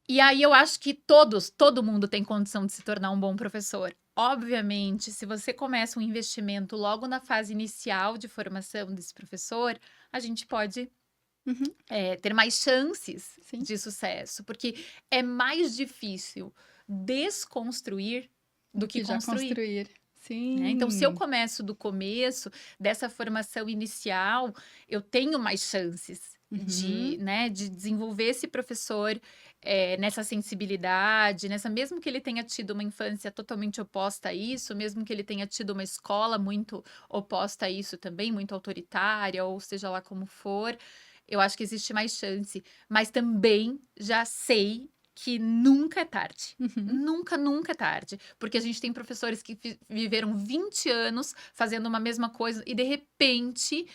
E aí eu acho que todo mundo tem condição de se tornar um bom professor. Obviamente, se você começa um investimento logo na fase inicial de formação desse professor, a gente pode Uhum. ter mais chances Sim. de sucesso, porque é mais difícil desconstruir do Do que que já construir. construir. Né? Então, se eu Sim. começo do começo, dessa formação inicial, eu tenho mais chances Uhum. né, de desenvolver esse professor nessa sensibilidade, mesmo que ele tenha tido uma infância totalmente oposta a isso, mesmo que ele tenha tido uma escola muito oposta a isso também, muito autoritária, ou seja lá como for, eu acho que existe mais chance. Mas também já sei que nunca é tarde. Uhum. Nunca, nunca é tarde. Porque a gente tem professores que viveram 20 anos fazendo uma mesma coisa e, de repente,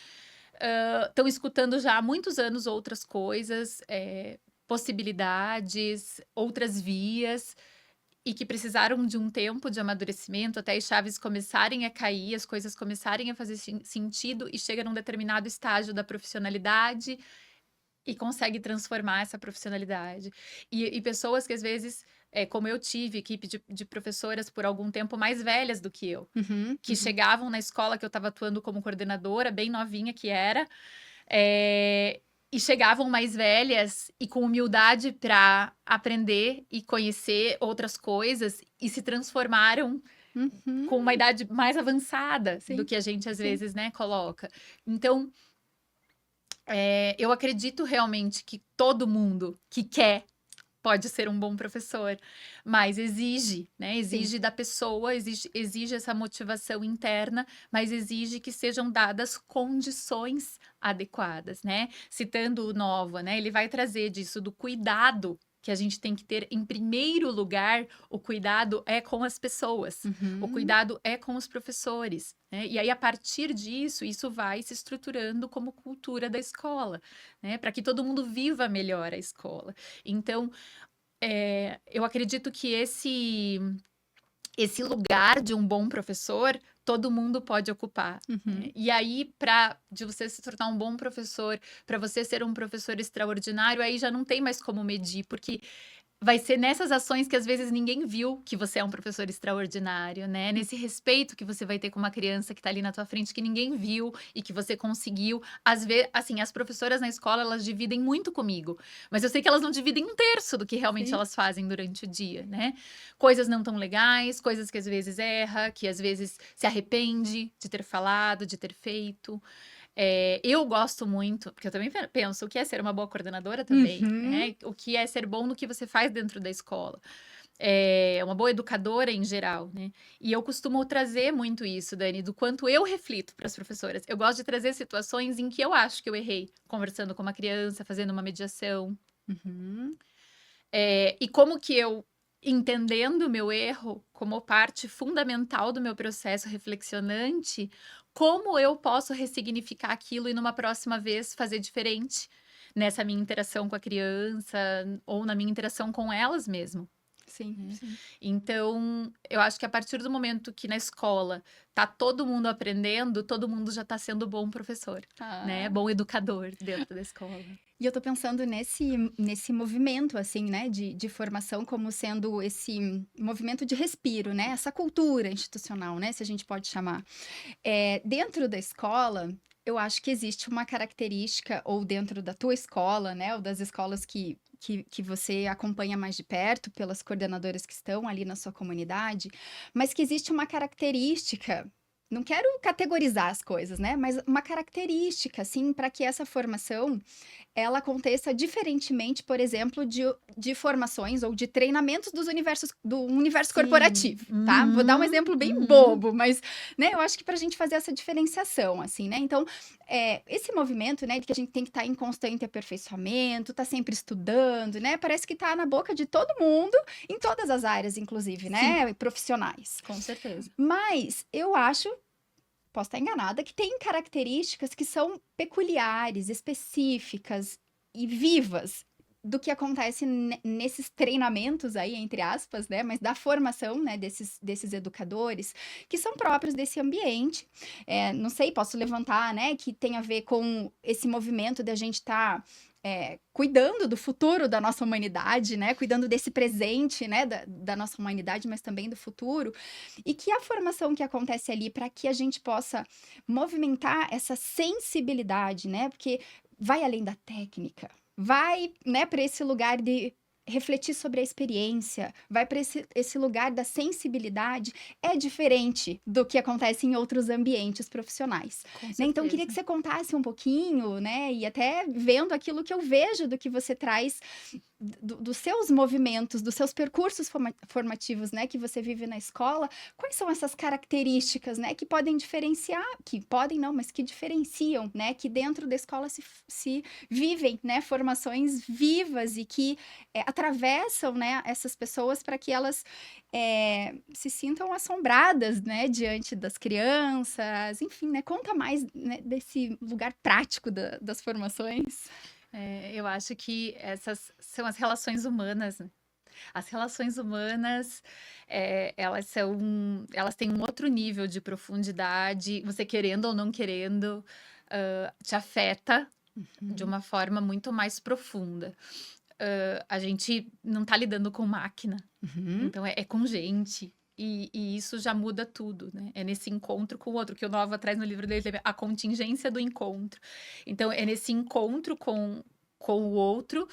estão escutando já há muitos anos outras coisas, possibilidades, outras vias, e que precisaram de um tempo de amadurecimento até as chaves começarem a cair, as coisas começarem a fazer sentido e chega num determinado estágio da profissionalidade e consegue transformar essa profissionalidade. E pessoas que às vezes, como eu tive, equipe de professoras por algum tempo mais velhas do que eu, Uhum. que Uhum. chegavam na escola que eu estava atuando como coordenadora, bem novinha que era, eh, e chegavam mais velhas e com humildade para aprender e conhecer outras coisas e se transformaram Uhum. com uma idade mais avançada do Sim. que a gente às Sim. vezes, né, coloca. Então, eu acredito realmente que todo mundo que quer pode ser um bom professor, mas exige, né? Sim. Exige da pessoa, exige essa motivação interna, mas exige que sejam dadas condições adequadas, né? Citando o Nova, né? Ele vai trazer disso do cuidado que a gente tem que ter em primeiro lugar, o cuidado é com as pessoas, o Uhum. cuidado é com os professores, né? E aí, a partir disso, isso vai se estruturando como cultura da escola, né? Para que todo mundo viva melhor a escola. Então, eu acredito que esse lugar de um bom professor, todo mundo pode ocupar, né. Uhum. E aí, de você se tornar um bom professor, para você ser um professor extraordinário, aí já não tem mais como medir, porque vai ser nessas ações que às vezes ninguém viu que você é um professor extraordinário, né? Nesse respeito que você vai ter com uma criança que tá ali na tua frente que ninguém viu e que você conseguiu. Às vezes, assim, as professoras na escola, elas dividem muito comigo, mas eu sei que elas não dividem um terço do que realmente Sim. elas fazem durante o dia, né? Coisas não tão legais, coisas que às vezes erra, que às vezes se arrepende de ter falado, de ter feito. Eu gosto muito, porque eu também penso o que é ser uma boa coordenadora também, Uhum. né? O que é ser bom no que você faz dentro da escola. Uma boa educadora em geral, né? E eu costumo trazer muito isso, Dani, do quanto eu reflito para as professoras. Eu gosto de trazer situações em que eu acho que eu errei, conversando com uma criança, fazendo uma mediação. Uhum. E como que eu, entendendo o meu erro como parte fundamental do meu processo reflexionante, como eu posso ressignificar aquilo e numa próxima vez fazer diferente nessa minha interação com a criança ou na minha interação com elas mesmo, Sim. né. Sim. Então, eu acho que a partir do momento que na escola tá todo mundo aprendendo, todo mundo já tá sendo bom professor, né, Ah. bom educador dentro da escola. E eu tô pensando nesse movimento, assim, né, de formação como sendo esse movimento de respiro, né, essa cultura institucional, né, se a gente pode chamar. Dentro da escola, eu acho que existe uma característica, ou dentro da tua escola, né, ou das escolas que você acompanha mais de perto, pelas coordenadoras que estão ali na sua comunidade, mas que existe uma característica não quero categorizar as coisas, né? Mas uma característica, assim, para que essa formação ela aconteça diferentemente, por exemplo, de formações ou de treinamentos do universo Sim. corporativo, tá? Vou dar um exemplo bem bobo, mas, né, eu acho que para a gente fazer essa diferenciação, assim, né? Então, esse movimento, né, de que a gente tem que estar em constante aperfeiçoamento, tá sempre estudando, né? Parece que tá na boca de todo mundo, em todas as áreas, inclusive, Sim. né? Profissionais. Com certeza. Mas eu acho, posso estar enganada, que tem características que são peculiares, específicas e vivas do que acontece nesses treinamentos aí, entre aspas, né? Mas da formação, né, desses educadores, que são próprios desse ambiente. Não sei, posso levantar, né, que tem a ver com esse movimento de a gente estar cuidando do futuro da nossa humanidade, né? Cuidando desse presente, né? Da nossa humanidade, mas também do futuro. E que a formação que acontece ali para que a gente possa movimentar essa sensibilidade, né? Porque vai além da técnica, vai, né, para esse lugar de refletir sobre a experiência, vai para esse lugar da sensibilidade, é diferente do que acontece em outros ambientes profissionais. Com Né? Então, queria que certeza. você contasse um pouquinho, né? E até vendo aquilo que eu vejo do que você traz dos seus movimentos, dos seus percursos formativos, né, que você vive na escola, quais são essas características, né, que podem diferenciar, que podem não, mas que diferenciam, né, que dentro da escola se vivem, né, formações vivas e que atravessam, né, essas pessoas para que elas se sintam assombradas, né, diante das crianças, enfim, né, conta mais, né, desse lugar prático das formações. Eu acho que essas são as relações humanas, né? As relações humanas, elas têm um outro nível de profundidade, você querendo ou não querendo, te afeta de uma forma muito mais profunda. A gente não tá lidando com máquina, então é com gente. E isso já muda tudo, né? É nesse encontro com o outro, que o Nova traz no livro dele, a contingência do encontro. Então, é nesse encontro com o outro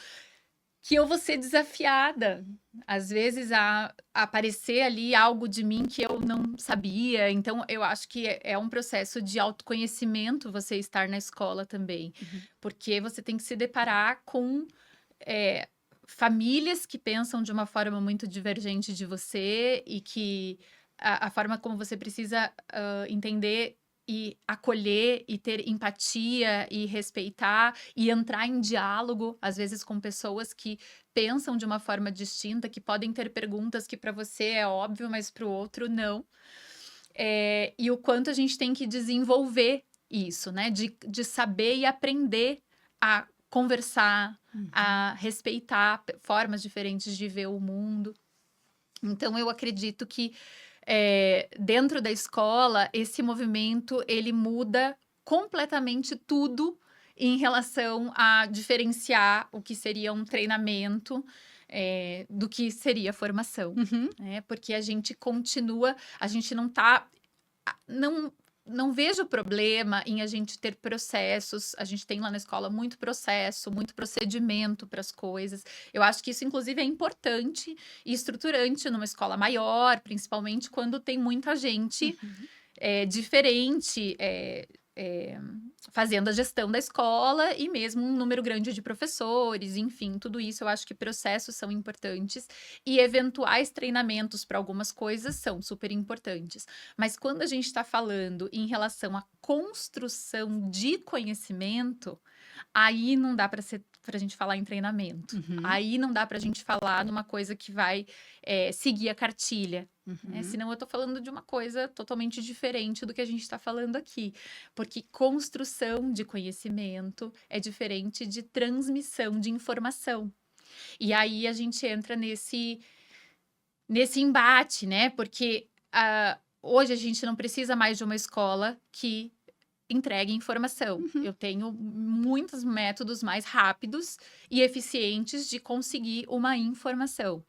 que eu vou ser desafiada. Às vezes, a aparecer ali algo de mim que eu não sabia. Então, eu acho que é um processo de autoconhecimento você estar na escola também. Porque você tem que se deparar com famílias que pensam de uma forma muito divergente de você e que a forma como você precisa entender e acolher e ter empatia e respeitar e entrar em diálogo, às vezes com pessoas que pensam de uma forma distinta, que podem ter perguntas que para você é óbvio, mas para o outro não. E o quanto a gente tem que desenvolver isso, né? De saber e aprender a conversar, a respeitar formas diferentes de ver o mundo. Então, eu acredito que dentro da escola, esse movimento, ele muda completamente tudo em relação a diferenciar o que seria um treinamento do que seria formação. Né? Porque a gente continua, a gente não tá... Não vejo problema em a gente ter processos. A gente tem lá na escola muito processo, muito procedimento para as coisas. Eu acho que isso, inclusive, é importante e estruturante numa escola maior, principalmente quando tem muita gente diferente fazendo a gestão da escola e mesmo um número grande de professores, enfim, tudo isso eu acho que processos são importantes e eventuais treinamentos para algumas coisas são super importantes. Mas quando a gente está falando em relação à construção de conhecimento, aí não dá para a gente falar em treinamento. Aí não dá para a gente falar numa coisa que vai seguir a cartilha. Né? Senão eu estou falando de uma coisa totalmente diferente do que a gente está falando aqui. Porque construção de conhecimento é diferente de transmissão de informação. E aí a gente entra nesse embate, né? Porque hoje a gente não precisa mais de uma escola que entregue informação. Eu tenho muitos métodos mais rápidos e eficientes de conseguir uma informação.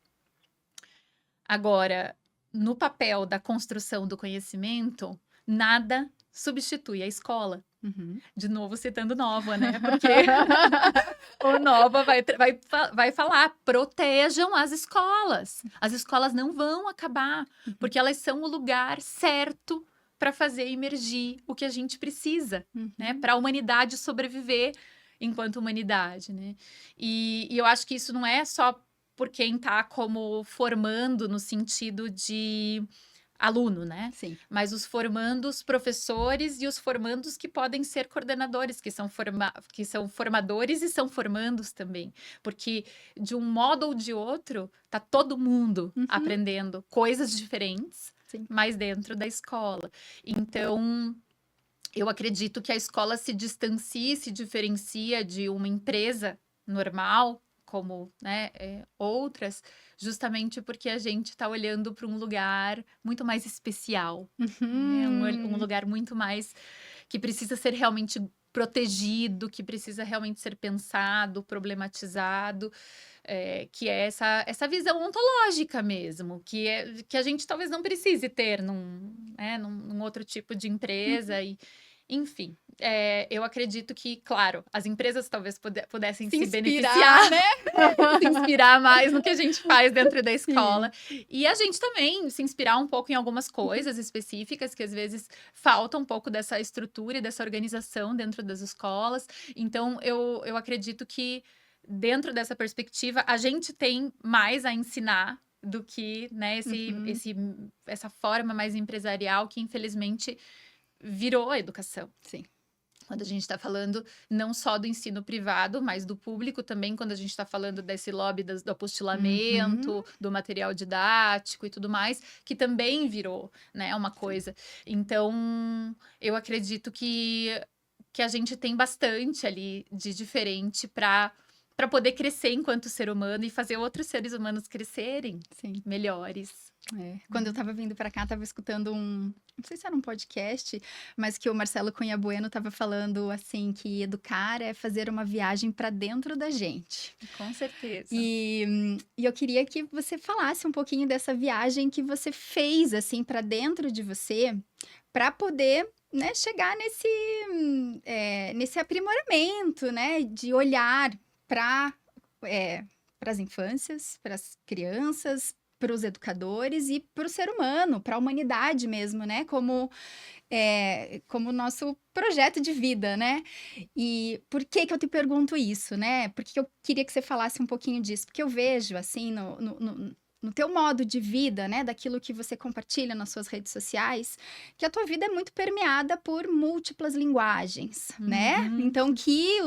Agora, no papel da construção do conhecimento, nada substitui a escola. De novo citando Nova, né? Porque o Nova vai falar, protejam as escolas. As escolas não vão acabar, porque elas são o lugar certo para fazer emergir o que a gente precisa, Uhum. né? Para a humanidade sobreviver enquanto humanidade, né? E eu acho que isso não é só por quem está como formando no sentido de aluno, né? Sim. Mas os formandos professores e os formandos que podem ser coordenadores, que são formadores e são formandos também. Porque, de um modo ou de outro, tá todo mundo Uhum. aprendendo coisas diferentes, Sim. mas dentro da escola. Então, eu acredito que a escola se distancia, se diferencia de uma empresa normal, como, né, outras, justamente porque a gente está olhando para um lugar muito mais especial, né? Um lugar muito mais que precisa ser realmente protegido, que precisa realmente ser pensado, problematizado, que é essa visão ontológica mesmo, que a gente talvez não precise ter num outro tipo de empresa e enfim, eu acredito que, claro, as empresas talvez pudessem se beneficiar, né? se inspirar mais no que a gente faz dentro da escola. Sim. E a gente também se inspirar um pouco em algumas coisas específicas que às vezes falta um pouco dessa estrutura e dessa organização dentro das escolas. Então, eu acredito que dentro dessa perspectiva, a gente tem mais a ensinar do que, né, essa forma mais empresarial que, infelizmente, virou a educação. Sim. Quando a gente está falando não só do ensino privado, mas do público também, quando a gente está falando desse lobby do apostilamento, do material didático e tudo mais, que também virou, né, uma coisa. Então, eu acredito que a gente tem bastante ali de diferente para poder crescer enquanto ser humano e fazer outros seres humanos crescerem Sim. melhores. Quando eu tava vindo pra cá, tava escutando não sei se era um podcast, mas que o Marcelo Cunha Bueno tava falando assim que educar é fazer uma viagem pra dentro da gente. Com certeza. E eu queria que você falasse um pouquinho dessa viagem que você fez assim pra dentro de você, pra poder, né, chegar nesse aprimoramento, né, de olhar para as infâncias, para as crianças, para os educadores e para o ser humano, para a humanidade mesmo, né? Como nosso projeto de vida, né? E por que eu te pergunto isso, né? Porque eu queria que você falasse um pouquinho disso, porque eu vejo, assim, no teu modo de vida, né? Daquilo que você compartilha nas suas redes sociais, que a tua vida é muito permeada por múltiplas linguagens, né? Então, que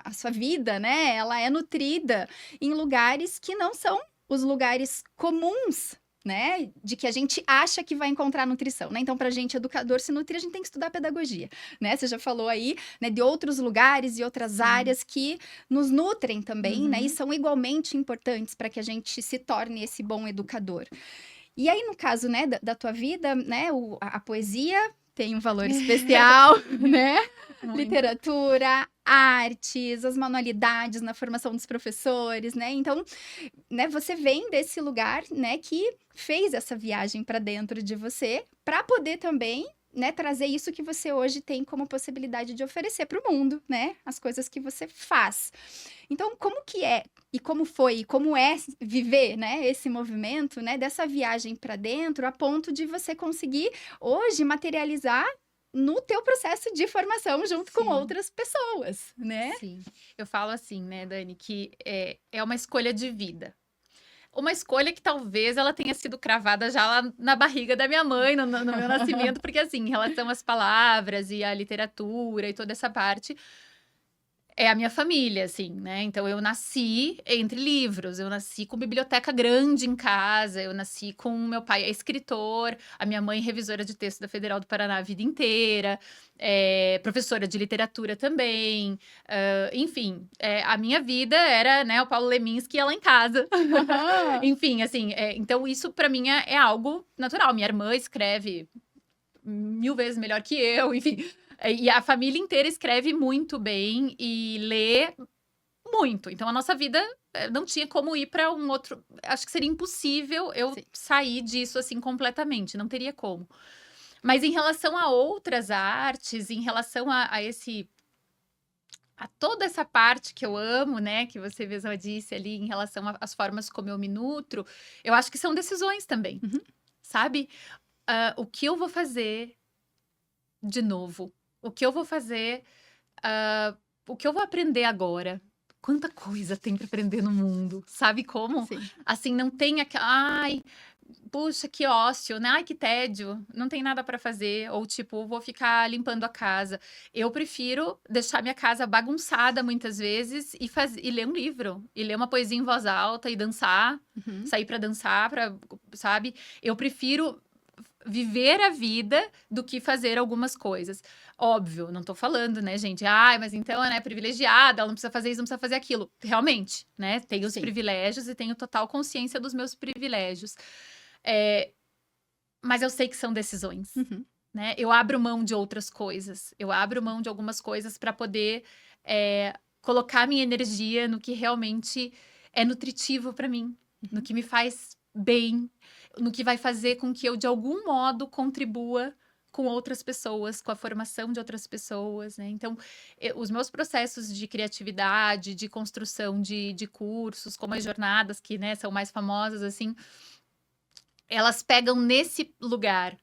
a sua vida, né? Ela é nutrida em lugares que não são os lugares comuns, né, de que a gente acha que vai encontrar nutrição, né? Então, para a gente, educador, se nutrir, a gente tem que estudar pedagogia, né? Você já falou aí, né, de outros lugares e outras áreas que nos nutrem também, né? E são igualmente importantes para que a gente se torne esse bom educador. E aí, no caso, né, da tua vida, né, a poesia tem um valor especial, né? Muito. Literatura, artes, as manualidades na formação dos professores, né? Então, né, você vem desse lugar, né, que fez essa viagem para dentro de você, para poder também, né, trazer isso que você hoje tem como possibilidade de oferecer para o mundo, né? As coisas que você faz. Então, como que é e como foi e como é viver, né, esse movimento, né, dessa viagem para dentro, a ponto de você conseguir hoje materializar no teu processo de formação junto com outras pessoas, né? Sim. Eu falo assim, né, Dani, que é uma escolha de vida. Uma escolha que talvez ela tenha sido cravada já lá na barriga da minha mãe, no meu nascimento, porque assim, em relação às palavras e à literatura e toda essa parte, é a minha família, assim, né? Então, eu nasci entre livros, eu nasci com biblioteca grande em casa, eu nasci com meu pai escritor, a minha mãe revisora de texto da Federal do Paraná a vida inteira, professora de literatura também, enfim, a minha vida era, né, o Paulo Leminski e ela em casa. Enfim, assim, então isso pra mim é algo natural. Minha irmã escreve 1000 vezes melhor que eu, enfim. E a família inteira escreve muito bem e lê muito. Então, a nossa vida não tinha como ir para um outro. Acho que seria impossível eu sair disso assim completamente. Não teria como. Mas em relação a outras artes, em relação a toda essa parte que eu amo, né? Que você mesma disse ali, em relação às formas como eu me nutro, eu acho que são decisões também. Sabe? o que eu vou fazer de novo? O que eu vou fazer? O que eu vou aprender agora? Quanta coisa tem para aprender no mundo, sabe como? Sim. Assim, não tem aquela, ai, puxa, que ócio, né? Ai, que tédio, não tem nada para fazer, ou tipo, vou ficar limpando a casa. Eu prefiro deixar minha casa bagunçada muitas vezes e ler um livro, e ler uma poesia em voz alta e dançar, Uhum. sair para dançar, sabe? Eu prefiro viver a vida do que fazer algumas coisas. Óbvio, não tô falando, né, gente? Ai, mas então ela é privilegiada, ela não precisa fazer isso, não precisa fazer aquilo. Realmente, né? Tenho os Sim. privilégios e tenho total consciência dos meus privilégios. Mas eu sei que são decisões, Uhum. né? Eu abro mão de outras coisas. Eu abro mão de algumas coisas para poder colocar minha energia no que realmente é nutritivo para mim, no que me faz bem, no que vai fazer com que eu, de algum modo, contribua com outras pessoas, com a formação de outras pessoas, né? Então, os meus processos de criatividade, de construção de cursos, como as jornadas, que, né, são mais famosas, assim, elas pegam nesse lugar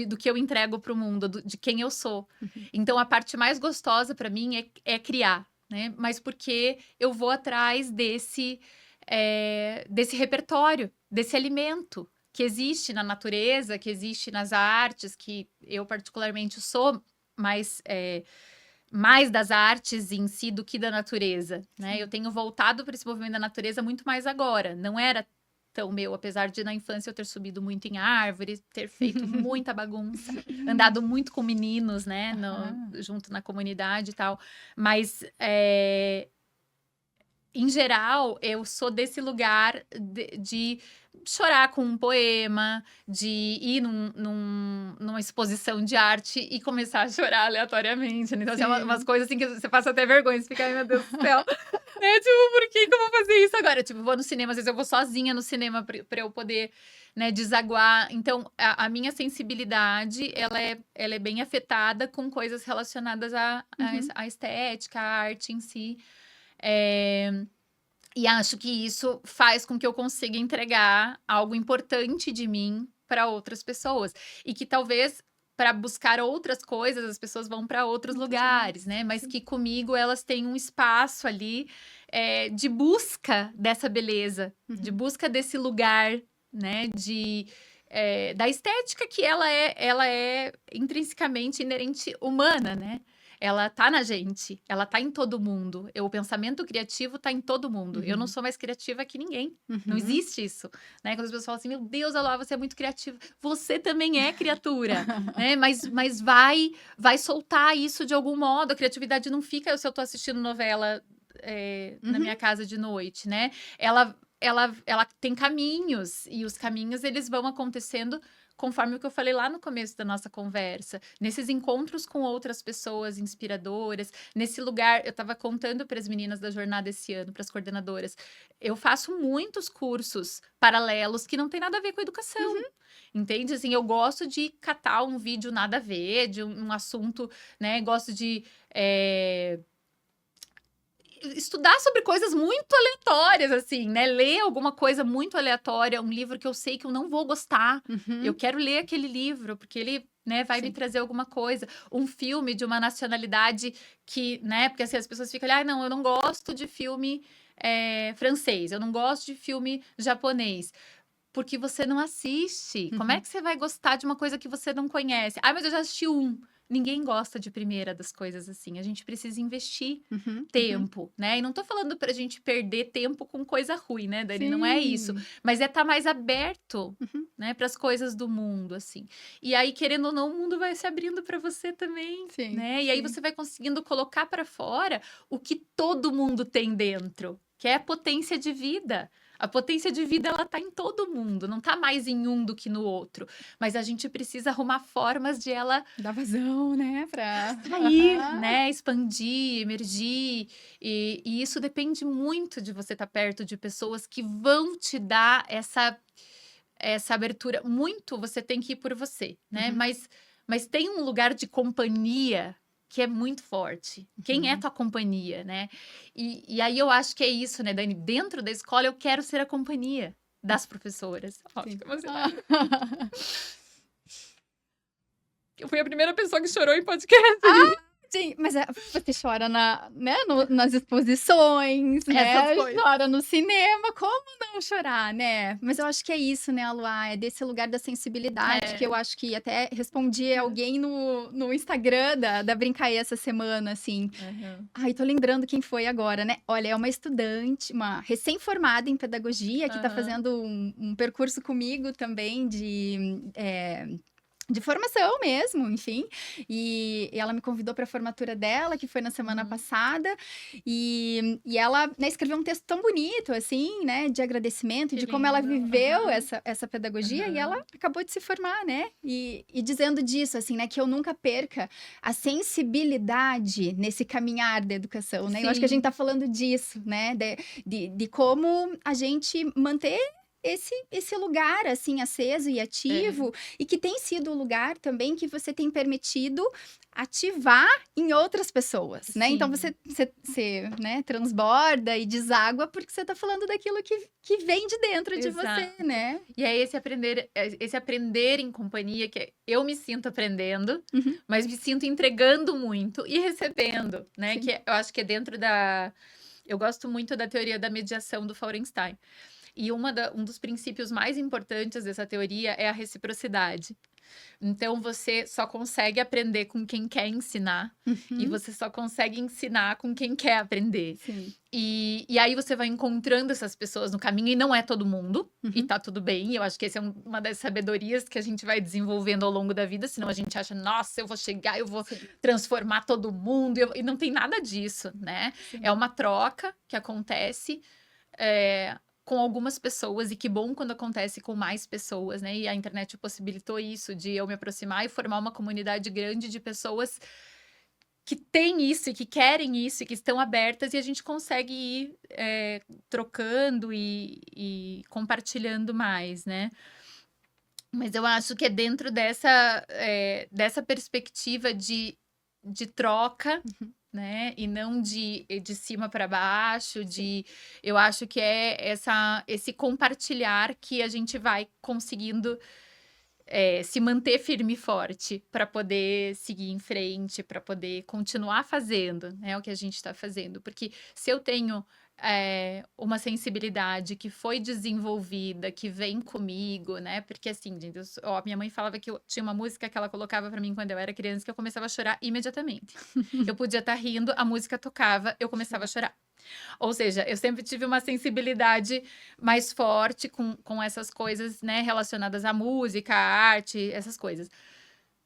do que eu entrego para o mundo, de quem eu sou. Então, a parte mais gostosa para mim é criar, né? Mas porque eu vou atrás desse repertório, desse alimento que existe na natureza, que existe nas artes, que eu particularmente sou mais das artes em si do que da natureza, né? Sim. Eu tenho voltado para esse movimento da natureza muito mais agora. Não era tão meu, apesar de na infância eu ter subido muito em árvores, ter feito muita bagunça, andado muito com meninos, né? Junto na comunidade e tal. Mas em geral, eu sou desse lugar de chorar com um poema, de ir numa exposição de arte e começar a chorar aleatoriamente, né? Então, assim, umas coisas assim que você passa até vergonha, você fica, ai meu Deus do céu, né? Tipo, por que eu vou fazer isso agora? Tipo, vou no cinema, às vezes eu vou sozinha no cinema pra eu poder, né, desaguar. Então, a minha sensibilidade, ela é bem afetada com coisas relacionadas à estética, à arte em si. E acho que isso faz com que eu consiga entregar algo importante de mim para outras pessoas. E que talvez para buscar outras coisas as pessoas vão para outros lugares, né? Mas que comigo elas têm um espaço ali de busca dessa beleza, de busca desse lugar, né? Da estética que ela é intrinsecamente inerente humana, né? Ela tá na gente, ela tá em todo mundo. O pensamento criativo tá em todo mundo. Eu não sou mais criativa que ninguém. Não existe isso, né? Quando as pessoas falam assim, meu Deus, Alô, você é muito criativa. Você também é criatura, né? Mas vai soltar isso de algum modo. A criatividade não fica se eu tô assistindo novela na minha casa de noite, né? Ela tem caminhos, e os caminhos, eles vão acontecendo conforme o que eu falei lá no começo da nossa conversa, nesses encontros com outras pessoas inspiradoras, nesse lugar, eu estava contando para as meninas da jornada esse ano, para as coordenadoras, eu faço muitos cursos paralelos que não tem nada a ver com educação, entende? Assim, eu gosto de catar um vídeo nada a ver, de um assunto, né, gosto de estudar sobre coisas muito aleatórias, assim, né? Ler alguma coisa muito aleatória, um livro que eu sei que eu não vou gostar. Eu quero ler aquele livro, porque ele, né, vai me trazer alguma coisa. Um filme de uma nacionalidade que, né? Porque assim, as pessoas ficam ali, não, eu não gosto de filme francês, eu não gosto de filme japonês. Porque você não assiste. Como é que você vai gostar de uma coisa que você não conhece? Ah, mas eu já assisti um. Ninguém gosta de primeira das coisas assim. A gente precisa investir tempo, né? E não tô falando pra gente perder tempo com coisa ruim, né, Dani? Não é isso. Mas estar mais aberto, né, para as coisas do mundo, assim. E aí, querendo ou não, o mundo vai se abrindo para você também, né? E aí você vai conseguindo colocar para fora o que todo mundo tem dentro, que é a potência de vida. A potência de vida, ela tá em todo mundo, não tá mais em um do que no outro. Mas a gente precisa arrumar formas de ela dar vazão, né? Pra sair, né? Expandir, emergir. E isso depende muito de você estar perto de pessoas que vão te dar essa abertura. Muito você tem que ir por você, né? Mas tem um lugar de companhia que é muito forte. Quem é tua companhia, né? E aí eu acho que é isso, né, Dani? Dentro da escola eu quero ser a companhia das professoras. Ó, fica emocionada. Eu fui a primeira pessoa que chorou em podcast. Sim, mas você chora né, nas exposições, né? Essas coisas. Chora no cinema, como não chorar, né? Mas eu acho que é isso, né, Luá? É desse lugar da sensibilidade, que eu acho que até respondi alguém no Instagram da Brincaí essa semana, assim. Ai, tô lembrando quem foi agora, né? Olha, é uma estudante, uma recém-formada em pedagogia, que tá fazendo um percurso comigo também de formação mesmo, enfim. E ela me convidou para a formatura dela, que foi na semana passada. E ela, né, escreveu um texto tão bonito, assim, né? De agradecimento, Que de como ela lindo. viveu essa pedagogia. E ela acabou de se formar, né? E dizendo disso, assim, né? Que eu nunca perca a sensibilidade nesse caminhar da educação, né? Eu acho que a gente tá falando disso, né? De como a gente manter esse lugar, assim, aceso e ativo, e que tem sido o lugar também que você tem permitido ativar em outras pessoas, né? Então, você né, transborda e deságua porque você tá falando daquilo que vem de dentro de você, né? E é esse aprender em companhia que eu me sinto aprendendo, mas me sinto entregando muito e recebendo, né? Sim. Que eu acho que é dentro da... Eu gosto muito da teoria da mediação do Feuerenstein. E um dos princípios mais importantes dessa teoria é a reciprocidade. Então, você só consegue aprender com quem quer ensinar. E você só consegue ensinar com quem quer aprender. Sim. E aí, você vai encontrando essas pessoas no caminho. E não é todo mundo. E tá tudo bem. Eu acho que essa é uma das sabedorias que a gente vai desenvolvendo ao longo da vida. Senão, a gente acha, nossa, eu vou chegar, eu vou transformar todo mundo. E não tem nada disso, né? Sim. É uma troca que acontece... com algumas pessoas, e que bom quando acontece com mais pessoas, né? E a internet possibilitou isso, de eu me aproximar e formar uma comunidade grande de pessoas que têm isso, e que querem isso, e que estão abertas, e a gente consegue ir trocando e compartilhando mais, né? Mas eu acho que é dentro dessa perspectiva de troca, né? E não de cima para baixo, eu acho que é esse compartilhar que a gente vai conseguindo se manter firme e forte para poder seguir em frente, para poder continuar fazendo, né, o que a gente está fazendo. Porque se eu tenho uma sensibilidade que foi desenvolvida, que vem comigo, né? Porque assim, gente, minha mãe falava que tinha uma música que ela colocava para mim quando eu era criança, que eu começava a chorar imediatamente. Eu podia estar rindo, a música tocava, eu começava a chorar. Ou seja, eu sempre tive uma sensibilidade mais forte com essas coisas, né, relacionadas à música, à arte, essas coisas.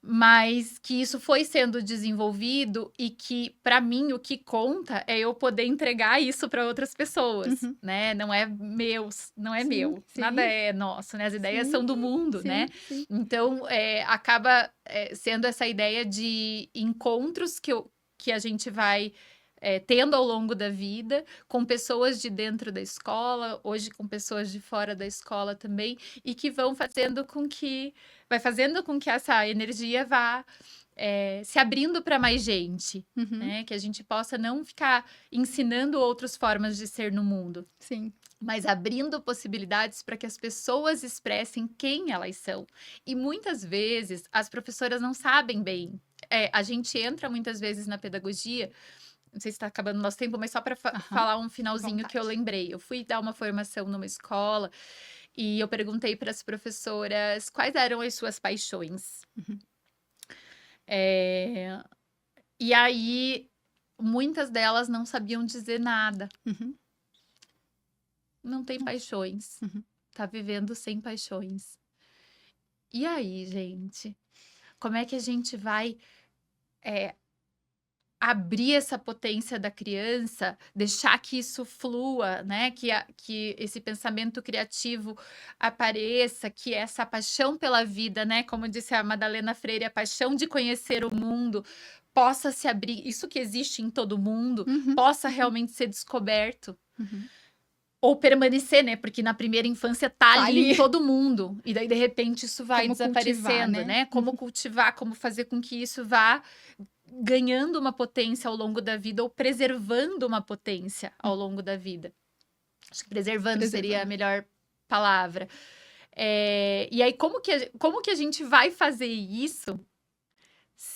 Mas que isso foi sendo desenvolvido, e que, para mim, o que conta é eu poder entregar isso para outras pessoas, né? Não é meu, nada é nosso, né? As ideias são do mundo, né? Sim. Então, acaba sendo essa ideia de encontros que a gente vai tendo ao longo da vida, com pessoas de dentro da escola, hoje com pessoas de fora da escola também, e que vai fazendo com que essa energia vá se abrindo para mais gente, né? Que a gente possa não ficar ensinando outras formas de ser no mundo. Sim. Mas abrindo possibilidades para que as pessoas expressem quem elas são. E muitas vezes as professoras não sabem bem. A gente entra muitas vezes na pedagogia. Não sei se está acabando o nosso tempo, mas só para falar um finalzinho que eu lembrei. Eu fui dar uma formação numa escola e eu perguntei para as professoras quais eram as suas paixões. E aí, muitas delas não sabiam dizer nada. Não tem paixões. Tá vivendo sem paixões. E aí, gente? Como é que a gente vai abrir essa potência da criança, deixar que isso flua, né? Que esse pensamento criativo apareça, que essa paixão pela vida, né? Como disse a Madalena Freire, a paixão de conhecer o mundo possa se abrir, isso que existe em todo mundo, possa realmente ser descoberto. Ou permanecer, né? Porque na primeira infância tá ali em todo mundo. E daí, de repente, isso vai desaparecendo, né? Como cultivar, como fazer com que isso vá ganhando uma potência ao longo da vida, ou preservando uma potência ao longo da vida. Acho que preservando seria a melhor palavra. E aí, como que a gente vai fazer isso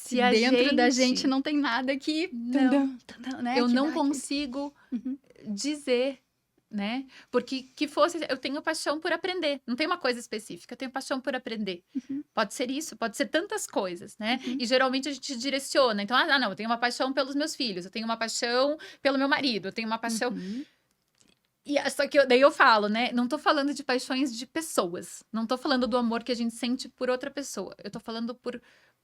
Se a Dentro da gente gente não tem nada que não, né, eu que não dá consigo Uhum. dizer, né? Porque que fosse, eu tenho paixão por aprender. Não tem uma coisa específica, eu tenho paixão por aprender. Uhum. Pode ser isso, pode ser tantas coisas, né? Uhum. E geralmente a gente direciona. Então, não, eu tenho uma paixão pelos meus filhos, eu tenho uma paixão pelo meu marido, eu tenho uma paixão. Uhum. Só que daí eu falo, né? Não tô falando de paixões de pessoas. Não tô falando do amor que a gente sente por outra pessoa. Eu tô falando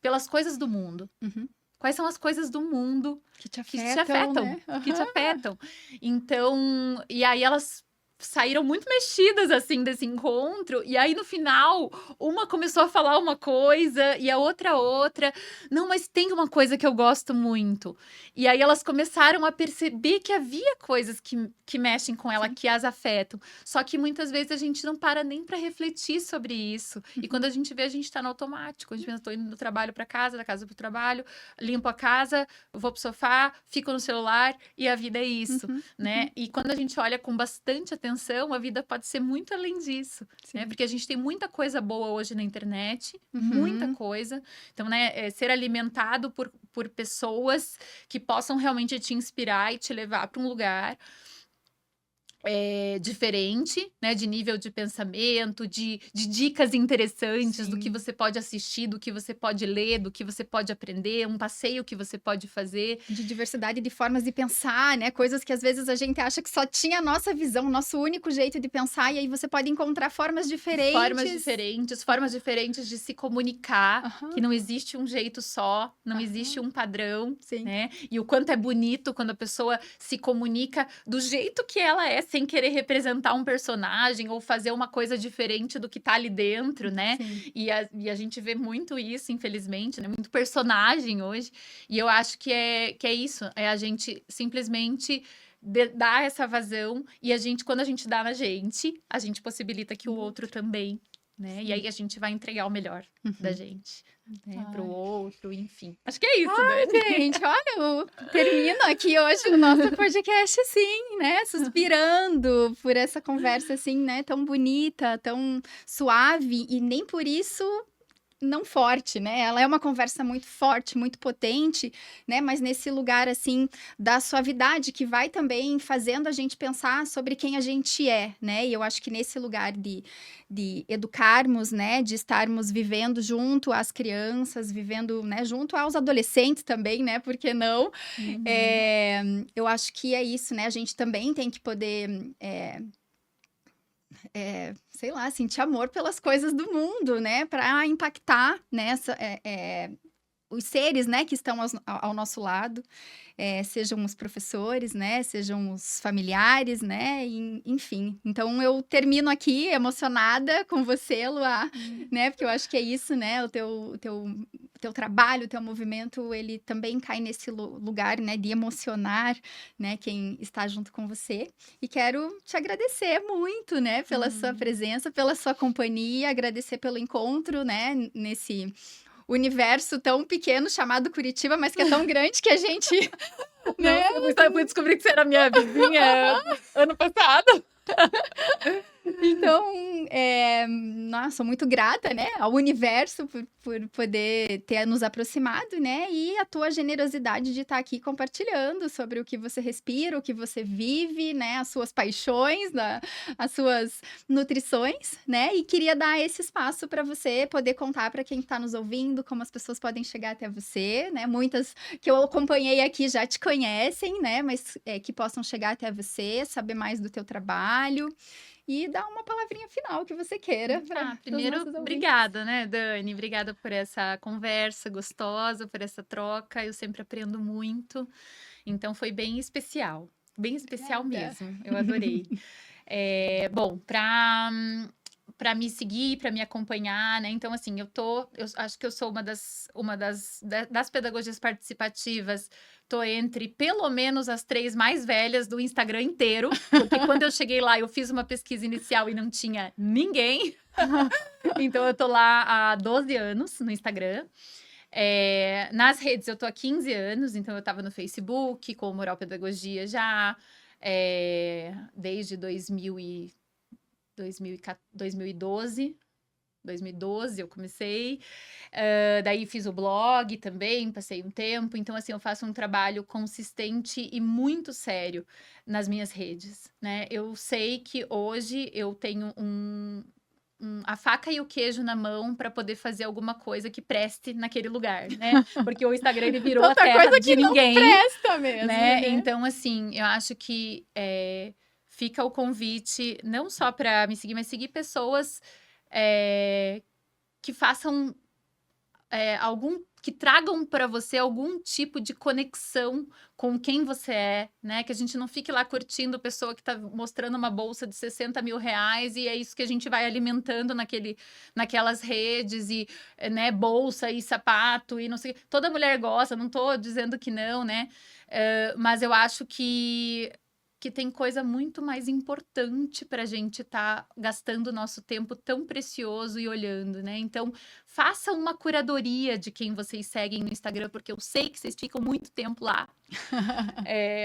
pelas coisas do mundo. Uhum. Quais são as coisas do mundo Que te que te afetam, afetam, né? que te Aham. afetam. Então, e aí elas saíram muito mexidas assim desse encontro, e aí no final uma começou a falar uma coisa e a outra. Não, mas tem uma coisa que eu gosto muito. E aí elas começaram a perceber que havia coisas que mexem com ela, Sim. que as afetam. Só que muitas vezes a gente não para nem para refletir sobre isso. E quando a gente vê, a gente tá no automático. A gente pensa, tô indo do trabalho para casa, da casa pro trabalho, limpo a casa, vou pro sofá, fico no celular e a vida é isso, Uhum. né? E quando a gente olha com bastante atenção, a vida pode ser muito além disso, né? Sim. Porque a gente tem muita coisa boa hoje na internet, Uhum. muita coisa. Então, né, ser alimentado por pessoas que possam realmente te inspirar e te levar para um lugar diferente, né, de nível de pensamento, de dicas interessantes do que Sim. você pode assistir, do que você pode ler, do que você pode aprender, um passeio que você pode fazer. De diversidade de formas de pensar, né? Coisas que às vezes a gente acha que só tinha a nossa visão, o nosso único jeito de pensar, e aí você pode encontrar formas diferentes. Formas diferentes de se comunicar, Aham. que não existe um jeito só, não Aham. existe um padrão, Sim. né? E o quanto é bonito quando a pessoa se comunica do jeito que ela é, sem querer representar um personagem ou fazer uma coisa diferente do que tá ali dentro, né? Sim. E a gente vê muito isso, infelizmente, né? Muito personagem hoje. E eu acho que é isso, é a gente simplesmente dar essa vazão e quando a gente dá na gente, a gente possibilita que o outro também, né? Sim. E aí a gente vai entregar o melhor da Uhum. gente, né? Ai. Pro outro, enfim. Acho que é isso, Dani. Gente, olha, eu termino aqui hoje o nosso podcast assim, né? Suspirando por essa conversa assim, né? Tão bonita, tão suave e nem por isso não forte, né? Ela é uma conversa muito forte, muito potente, né? Mas nesse lugar, assim, da suavidade, que vai também fazendo a gente pensar sobre quem a gente é, né? E eu acho que nesse lugar de educarmos, né? De estarmos vivendo junto às crianças, vivendo, né? Junto aos adolescentes também, né? Por que não? Eu acho que é isso, né? A gente também tem que poder... sei lá, sentir amor pelas coisas do mundo, né? Para impactar nessa, os seres, né, que estão ao nosso lado, sejam os professores, né, sejam os familiares, né, enfim. Então eu termino aqui emocionada com você, Luá, né, porque eu acho que é isso, né, o teu trabalho, o teu movimento, ele também cai nesse lugar, né, de emocionar, né, quem está junto com você. E quero te agradecer muito, né, pela sua presença, pela sua companhia, agradecer pelo encontro, né, nesse universo tão pequeno chamado Curitiba, mas que é tão grande que a gente, né? Eu fui descobrir que você era minha vizinha ano passado. Então, nossa, sou muito grata, né, ao universo por poder ter nos aproximado, né, e a tua generosidade de estar aqui compartilhando sobre o que você respira, o que você vive, né, as suas paixões, as suas nutrições, né, e queria dar esse espaço para você poder contar para quem está nos ouvindo como as pessoas podem chegar até você, né, muitas que eu acompanhei aqui já te conhecem, né, mas que possam chegar até você, saber mais do teu trabalho. E dar uma palavrinha final que você queira para Primeiro, obrigada, né, Dani? Obrigada por essa conversa gostosa, por essa troca. Eu sempre aprendo muito. Então, foi bem especial. Bem especial mesmo. Eu adorei. Bom, para me seguir, para me acompanhar, né? Então, assim, eu acho que eu sou uma das pedagogias participativas. Tô entre pelo menos as 3 mais velhas do Instagram inteiro, porque quando eu cheguei lá, eu fiz uma pesquisa inicial e não tinha ninguém. Então, eu tô lá há 12 anos no Instagram. Nas redes, eu tô há 15 anos, então eu tava no Facebook com o Moral Pedagogia já desde 2012. 2012 eu comecei, daí fiz o blog também, passei um tempo. Então, assim, eu faço um trabalho consistente e muito sério nas minhas redes, né? Eu sei que hoje eu tenho a faca e o queijo na mão para poder fazer alguma coisa que preste naquele lugar, né? Porque o Instagram ele virou a Tanta terra coisa de que não ninguém, presta mesmo, né? né? Então, assim, eu acho que fica o convite não só para me seguir, mas seguir pessoas que façam que tragam para você algum tipo de conexão com quem você é, né? Que a gente não fique lá curtindo pessoa que tá mostrando uma bolsa de 60 mil reais e é isso que a gente vai alimentando naquelas redes e, né, bolsa e sapato e não sei. Toda mulher gosta, não tô dizendo que não, né? Mas eu acho que tem coisa muito mais importante para a gente estar gastando o nosso tempo tão precioso e olhando, né? Então, faça uma curadoria de quem vocês seguem no Instagram, porque eu sei que vocês ficam muito tempo lá,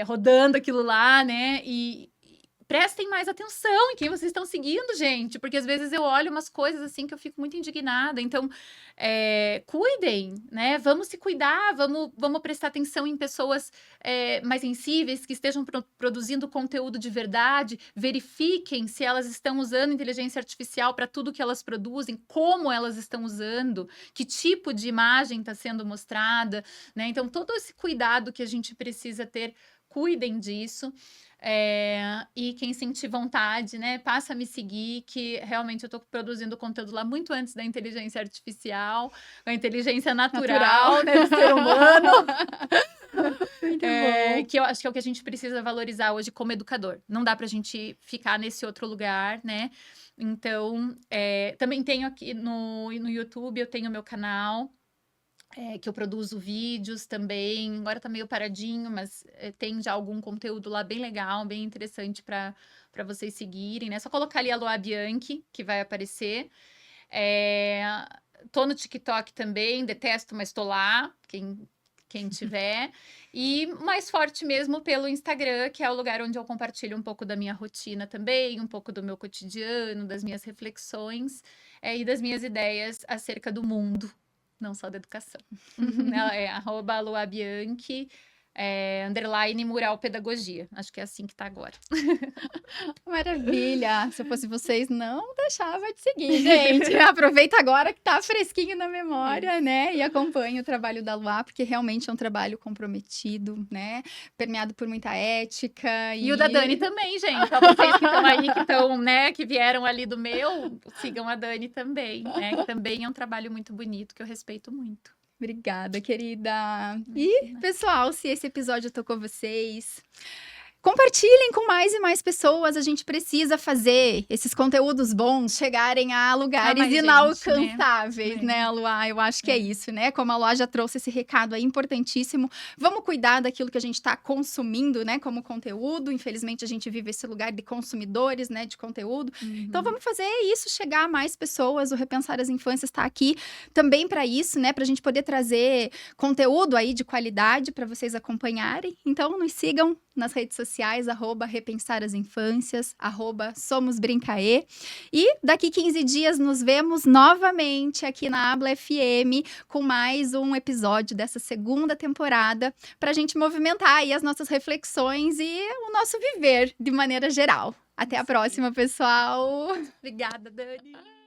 rodando aquilo lá, né? E prestem mais atenção em quem vocês estão seguindo, gente, porque às vezes eu olho umas coisas assim que eu fico muito indignada. Então, cuidem, né? Vamos se cuidar, vamos prestar atenção em pessoas mais sensíveis, que estejam produzindo conteúdo de verdade. Verifiquem se elas estão usando inteligência artificial para tudo que elas produzem, como elas estão usando, que tipo de imagem está sendo mostrada, né? Então, todo esse cuidado que a gente precisa ter, cuidem disso. E quem sentir vontade, né, passa a me seguir, que realmente eu estou produzindo conteúdo lá muito antes da inteligência artificial, a inteligência natural. Né, do ser humano. Muito bom. Que eu acho que é o que a gente precisa valorizar hoje como educador. Não dá pra gente ficar nesse outro lugar, né? Então, também tenho aqui no YouTube, eu tenho meu canal, que eu produzo vídeos também. Agora tá meio paradinho, mas tem já algum conteúdo lá bem legal, bem interessante para vocês seguirem, né? Só colocar ali a Loa Bianchi, que vai aparecer. Tô no TikTok também, detesto, mas tô lá, quem tiver. E mais forte mesmo pelo Instagram, que é o lugar onde eu compartilho um pouco da minha rotina também, um pouco do meu cotidiano, das minhas reflexões, e das minhas ideias acerca do mundo. Não só da educação. Ela é @LoaBianchi, _ Mural Pedagogia. Acho que é assim que tá agora. Maravilha! Se eu fosse vocês, não deixava de seguir, gente. Aproveita agora que tá fresquinho na memória, né? E acompanhe o trabalho da Luá, porque realmente é um trabalho comprometido, né? Permeado por muita ética. E o da Dani também, gente. Então, vocês que estão aí, que estão, né, que vieram ali do meu, sigam a Dani também, né? Que também é um trabalho muito bonito, que eu respeito muito. Obrigada, querida. E, pessoal, se esse episódio tocou vocês, compartilhem com mais e mais pessoas. A gente precisa fazer esses conteúdos bons chegarem a lugares inalcançáveis, né, Luá? Eu acho que é isso, né? Como a Luá já trouxe esse recado aí importantíssimo. Vamos cuidar daquilo que a gente está consumindo, né, como conteúdo. Infelizmente, a gente vive esse lugar de consumidores, né, de conteúdo. Então, vamos fazer isso chegar a mais pessoas. O Repensar as Infâncias está aqui também para isso, né? Para a gente poder trazer conteúdo aí de qualidade para vocês acompanharem. Então, nos sigam nas redes sociais, @Repensar as Infâncias, @SomosBrincaê. E daqui 15 dias nos vemos novamente aqui na Habla FM com mais um episódio dessa segunda temporada para a gente movimentar aí as nossas reflexões e o nosso viver de maneira geral. Até a próxima, pessoal! Obrigada, Dani!